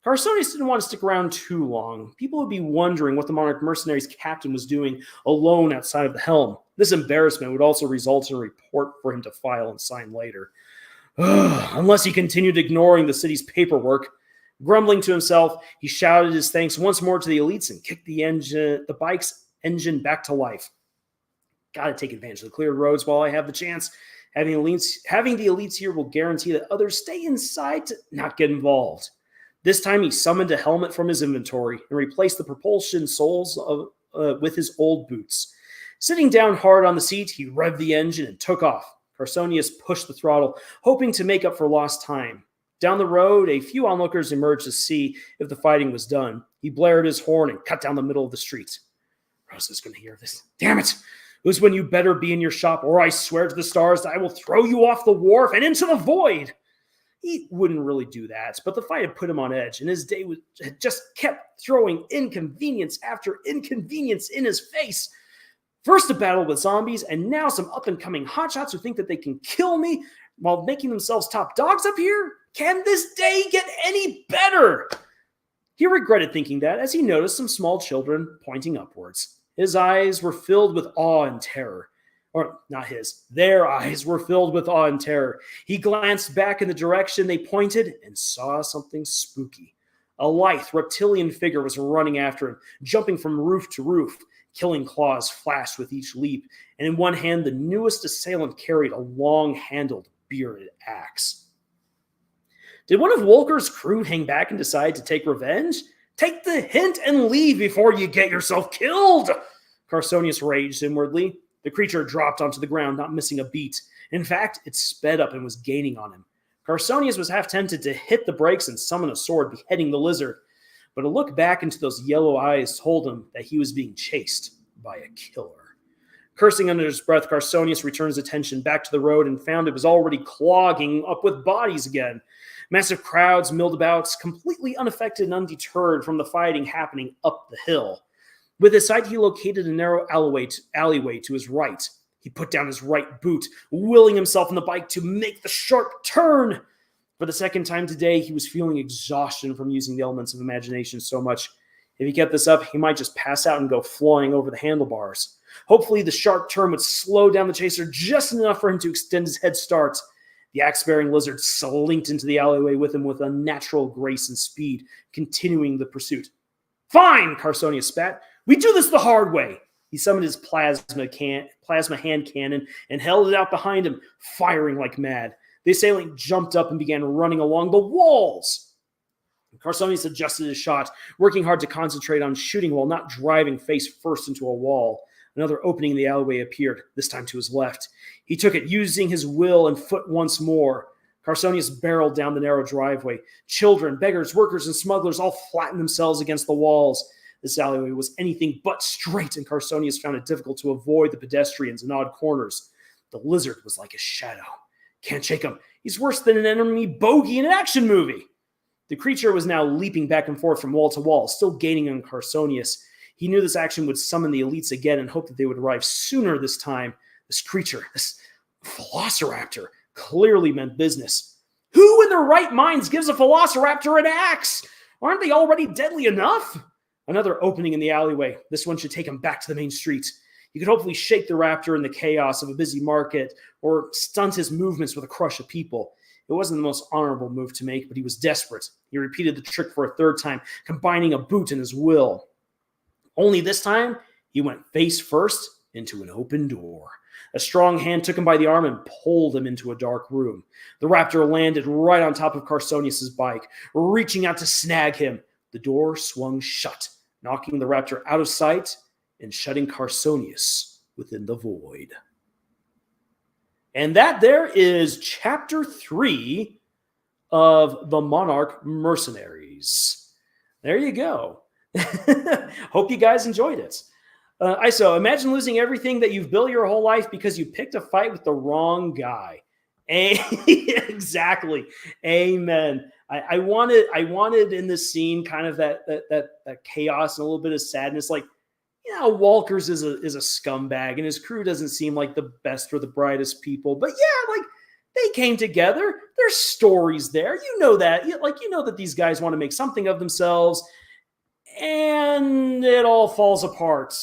Carsonius didn't want to stick around too long. People would be wondering what the Monarch Mercenaries' captain was doing alone outside of the helm. This embarrassment would also result in a report for him to file and sign later. Unless he continued ignoring the city's paperwork. Grumbling to himself, he shouted his thanks once more to the elites and kicked the bike's engine back to life. Gotta take advantage of the cleared roads while I have the chance. Having the elites here will guarantee that others stay inside to not get involved. This time he summoned a helmet from his inventory and replaced the propulsion soles with his old boots. Sitting down hard on the seat, he revved the engine and took off. Carsonius pushed the throttle, hoping to make up for lost time. Down the road, a few onlookers emerged to see if the fighting was done. He blared his horn and cut down the middle of the street. Rosa's going to hear this. Damn it! It was when you better be in your shop, or I swear to the stars that I will throw you off the wharf and into the void! He wouldn't really do that, but the fight had put him on edge, and his day had just kept throwing inconvenience after inconvenience in his face. First a battle with zombies, and now some up-and-coming hotshots who think that they can kill me while making themselves top dogs up here? Can this day get any better? He regretted thinking that as he noticed some small children pointing upwards. His eyes were filled with awe and terror. Or not his, their eyes were filled with awe and terror. He glanced back in the direction they pointed and saw something spooky. A lithe, reptilian figure was running after him, jumping from roof to roof. Killing claws flashed with each leap, and in one hand the newest assailant carried a long-handled, bearded axe. Did one of Wolker's crew hang back and decide to take revenge? Take the hint and leave before you get yourself killed! Carsonius raged inwardly. The creature dropped onto the ground, not missing a beat. In fact, it sped up and was gaining on him. Carsonius was half tempted to hit the brakes and summon a sword, beheading the lizard. But a look back into those yellow eyes told him that he was being chased by a killer. Cursing under his breath, Carsonius returned his attention back to the road and found it was already clogging up with bodies again. Massive crowds milled about, completely unaffected and undeterred from the fighting happening up the hill. With his sight, he located a narrow alleyway to his right. He put down his right boot, willing himself on the bike to make the sharp turn. For the second time today, he was feeling exhaustion from using the elements of imagination so much. If he kept this up, he might just pass out and go flying over the handlebars. Hopefully, the sharp turn would slow down the chaser just enough for him to extend his head start. The axe-bearing lizard slinked into the alleyway with him with unnatural grace and speed, continuing the pursuit. Fine, Carsonius spat. We do this the hard way. He summoned his plasma hand cannon and held it out behind him, firing like mad. The assailant jumped up and began running along the walls. Carsonius adjusted his shot, working hard to concentrate on shooting while not driving face first into a wall. Another opening in the alleyway appeared, this time to his left. He took it, using his will and foot once more. Carsonius barreled down the narrow driveway. Children, beggars, workers, and smugglers all flattened themselves against the walls. This alleyway was anything but straight, and Carsonius found it difficult to avoid the pedestrians and odd corners. The lizard was like a shadow. Can't shake him. He's worse than an enemy bogey in an action movie. The creature was now leaping back and forth from wall to wall, still gaining on Carsonius. He knew this action would summon the elites again and hoped that they would arrive sooner this time. This creature, this velociraptor, clearly meant business. Who in their right minds gives a velociraptor an axe? Aren't they already deadly enough? Another opening in the alleyway. This one should take him back to the main street. You could hopefully shake the raptor in the chaos of a busy market or stunt his movements with a crush of people. It wasn't the most honorable move to make, but he was desperate. He repeated the trick for a third time, combining a boot and his will. Only this time, he went face first into an open door. A strong hand took him by the arm and pulled him into a dark room. The raptor landed right on top of Carsonius's bike, reaching out to snag him. The door swung shut, knocking the raptor out of sight and shutting Carsonius within the void. And that there is chapter 3 of The Monarch Mercenaries. There you go. Hope you guys enjoyed it. ISO, imagine losing everything that you've built your whole life because you picked a fight with the wrong guy. Exactly. Amen. I wanted in this scene kind of that chaos and a little bit of sadness. Like, you know, Walkers is a scumbag and his crew doesn't seem like the best or the brightest people. But yeah, like they came together. There's stories there. You know that. You know that these guys want to make something of themselves. And it all falls apart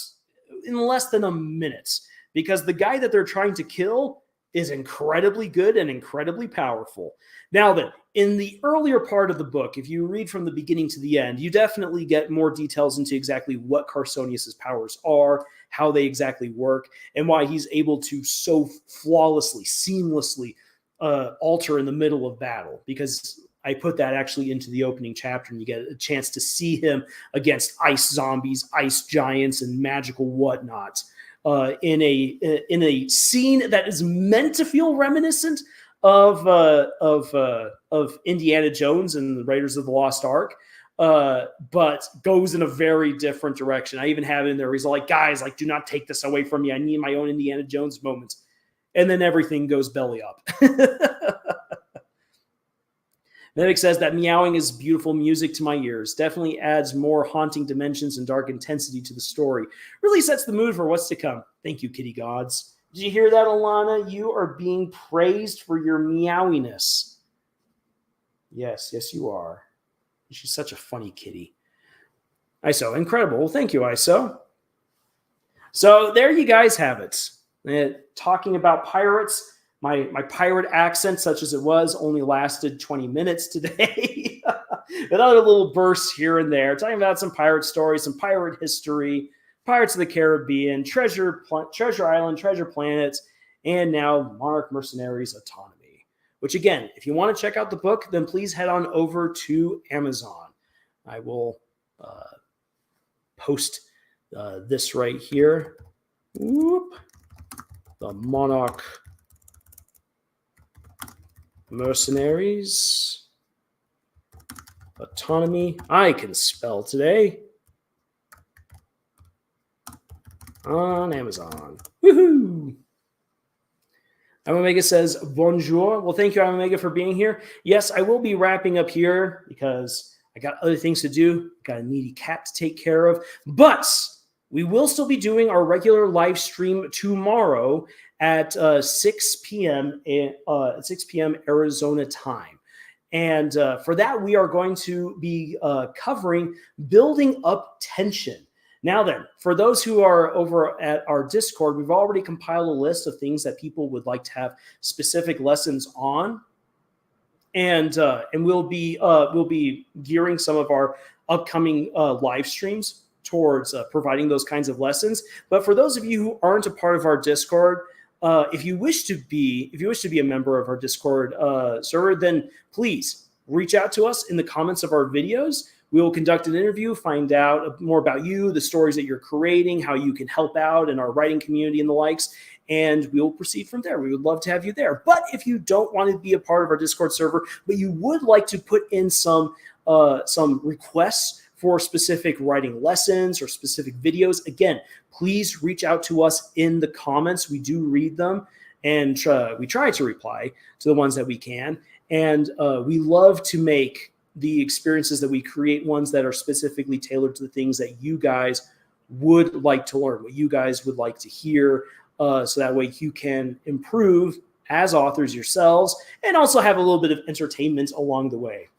in less than a minute because the guy that they're trying to kill is incredibly good and incredibly powerful. Now then, in the earlier part of the book, if you read from the beginning to the end, you definitely get more details into exactly what Carsonius's powers are, how they exactly work, and why he's able to so flawlessly, seamlessly alter in the middle of battle. Because I put that actually into the opening chapter, and you get a chance to see him against ice zombies, ice giants, and magical whatnot. In a scene that is meant to feel reminiscent of Indiana Jones and the Raiders of the Lost Ark, but goes in a very different direction. I even have it in there. He's like, guys, like, do not take this away from me. I need my own Indiana Jones moments. And then everything goes belly up. Medic says that meowing is beautiful music to my ears. Definitely adds more haunting dimensions and dark intensity to the story. Really sets the mood for what's to come. Thank you, kitty gods. Did you hear that, Alana? You are being praised for your meowiness. Yes, you are. She's such a funny kitty. ISO, incredible. Well, thank you, ISO. So there you guys have it. Talking about pirates. My pirate accent, such as it was, only lasted 20 minutes today. But other little bursts here and there, talking about some pirate stories, some pirate history, Pirates of the Caribbean, Treasure Island, Treasure Planets, and now Monarch Mercenaries Autonomy. Which, again, if you want to check out the book, then please head on over to Amazon. I will post this right here. Whoop. The Monarch Mercenaries Autonomy. I can spell today. On Amazon. Woohoo! Omega says, bonjour. Well, thank you, Omega, for being here. Yes, I will be wrapping up here because I got other things to do. Got a needy cat to take care of. But we will still be doing our regular live stream tomorrow at 6 p.m. Arizona time. And for that, we are going to be covering building up tension. Now then, for those who are over at our Discord, we've already compiled a list of things that people would like to have specific lessons on. And we'll be gearing some of our upcoming live streams towards providing those kinds of lessons. But for those of you who aren't a part of our Discord, if you wish to be a member of our Discord server, then please reach out to us in the comments of our videos. We will conduct an interview, find out more about you, the stories that you're creating, how you can help out in our writing community and the likes, and we will proceed from there. We would love to have you there. But if you don't want to be a part of our Discord server, but you would like to put in some requests for specific writing lessons or specific videos, again, please reach out to us in the comments. We do read them, and we try to reply to the ones that we can. And we love to make the experiences that we create ones that are specifically tailored to the things that you guys would like to learn, what you guys would like to hear, so that way you can improve as authors yourselves, and also have a little bit of entertainment along the way.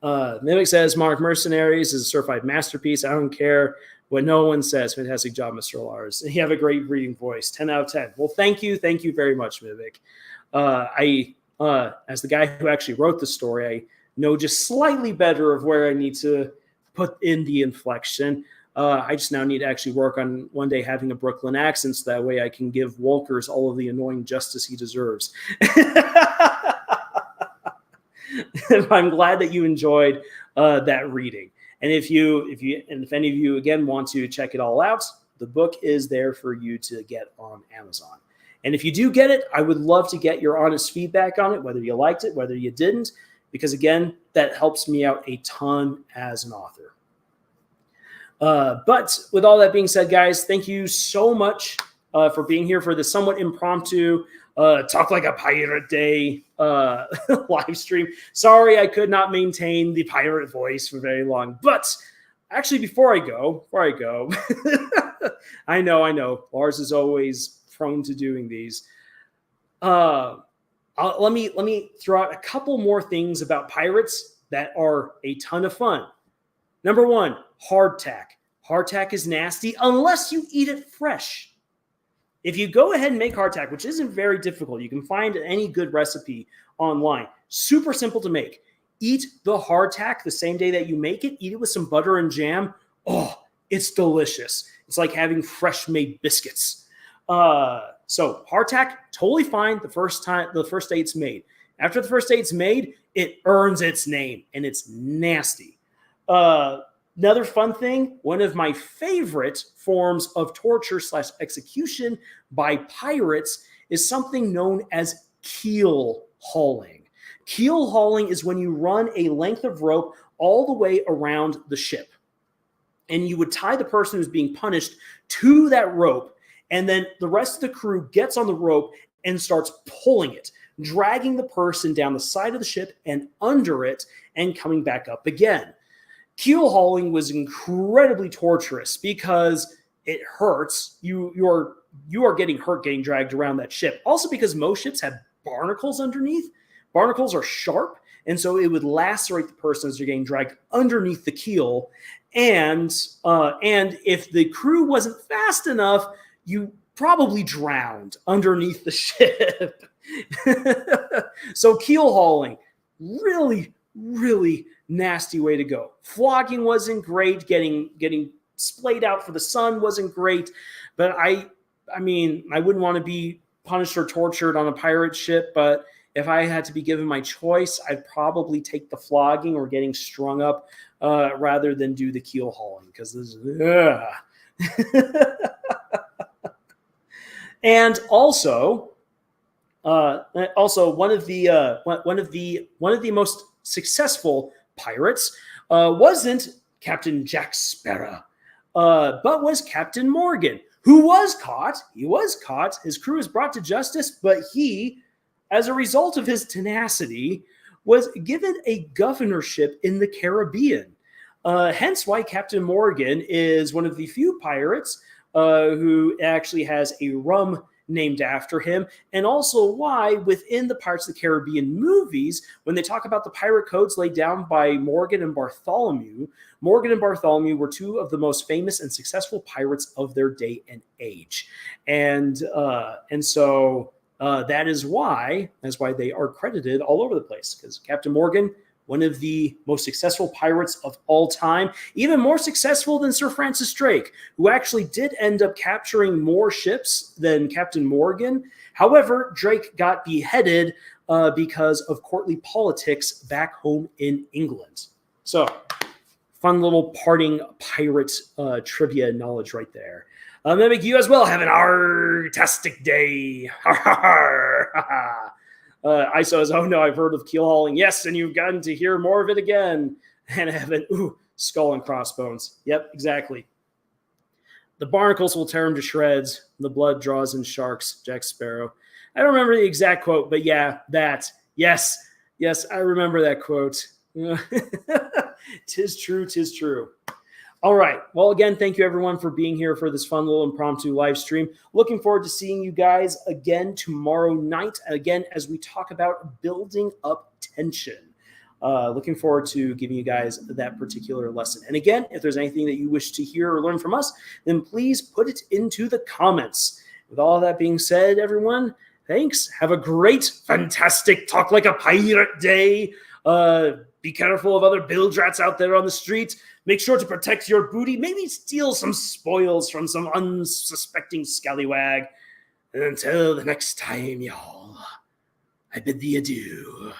Mimic says, Monarch Mercenaries is a certified masterpiece. I don't care what no one says. Fantastic job, Mr. Lars. You have a great reading voice. 10 out of 10. Well, thank you. Thank you very much, Mimic. As the guy who actually wrote the story, I know just slightly better of where I need to put in the inflection. I just now need to actually work on one day having a Brooklyn accent, so that way I can give Wolkers all of the annoying justice he deserves. I'm glad that you enjoyed that reading. And if any of you again want to check it all out, the book is there for you to get on Amazon. And if you do get it, I would love to get your honest feedback on it, whether you liked it, whether you didn't, because again, that helps me out a ton as an author. But with all that being said, guys, thank you so much for being here for this somewhat impromptu Talk Like a Pirate Day live stream. Sorry, I could not maintain the pirate voice for very long. But actually, before I go, I know, Lars is always prone to doing these. Let me throw out a couple more things about pirates that are a ton of fun. Number one, hardtack. Hardtack is nasty unless you eat it fresh. If you go ahead and make hardtack, which isn't very difficult, you can find any good recipe online. Super simple to make. Eat the hardtack the same day that you make it. Eat it with some butter and jam. Oh, it's delicious. It's like having fresh made biscuits. So hardtack, totally fine the first day it's made. After the first day it's made, it earns its name, and it's nasty. Another fun thing, one of my favorite forms of torture / execution by pirates is something known as keel hauling. Keel hauling is when you run a length of rope all the way around the ship. And you would tie the person who's being punished to that rope, and then the rest of the crew gets on the rope and starts pulling it, dragging the person down the side of the ship and under it and coming back up again. Keel hauling was incredibly torturous because it hurts. You are getting hurt getting dragged around that ship. Also because most ships have barnacles underneath. Barnacles are sharp, and so it would lacerate the person as they're getting dragged underneath the keel. And if the crew wasn't fast enough, you probably drowned underneath the ship. So keel hauling, really, really nasty way to go. Flogging wasn't great. Getting splayed out for the sun wasn't great. But I mean, I wouldn't want to be punished or tortured on a pirate ship. But if I had to be given my choice, I'd probably take the flogging or getting strung up rather than do the keel hauling, because this is. And also one of the most successful pirates wasn't Captain Jack Sparrow, but was Captain Morgan, who was caught. He was caught. His crew was brought to justice, but he, as a result of his tenacity, was given a governorship in the Caribbean. Hence why Captain Morgan is one of the few pirates who actually has a rum named after him, and also why within the Pirates of the Caribbean movies, when they talk about the pirate codes laid down by Morgan and Bartholomew were two of the most famous and successful pirates of their day and age. And so that is why they are credited all over the place, because Captain Morgan, one of the most successful pirates of all time, even more successful than Sir Francis Drake, who actually did end up capturing more ships than Captain Morgan. However, Drake got beheaded because of courtly politics back home in England. So, fun little parting pirate trivia knowledge right there. Mimic, you as well have an artastic day. ISO says, oh no, I've heard of keel hauling. Yes, and you've gotten to hear more of it again. And Evan, skull and crossbones. Yep, exactly. The barnacles will tear him to shreds. The blood draws in sharks, Jack Sparrow. I don't remember the exact quote, but yeah, that. Yes, I remember that quote. Tis true, tis true. All right. Well, again, thank you everyone for being here for this fun little impromptu live stream. Looking forward to seeing you guys again tomorrow night, again, as we talk about building up tension. Looking forward to giving you guys that particular lesson. And again, if there's anything that you wish to hear or learn from us, then please put it into the comments. With all that being said, everyone, thanks. Have a great, fantastic Talk Like a Pirate day. Be careful of other bilge-rats out there on the street. Make sure to protect your booty. Maybe steal some spoils from some unsuspecting scallywag. And until the next time, y'all, I bid thee adieu.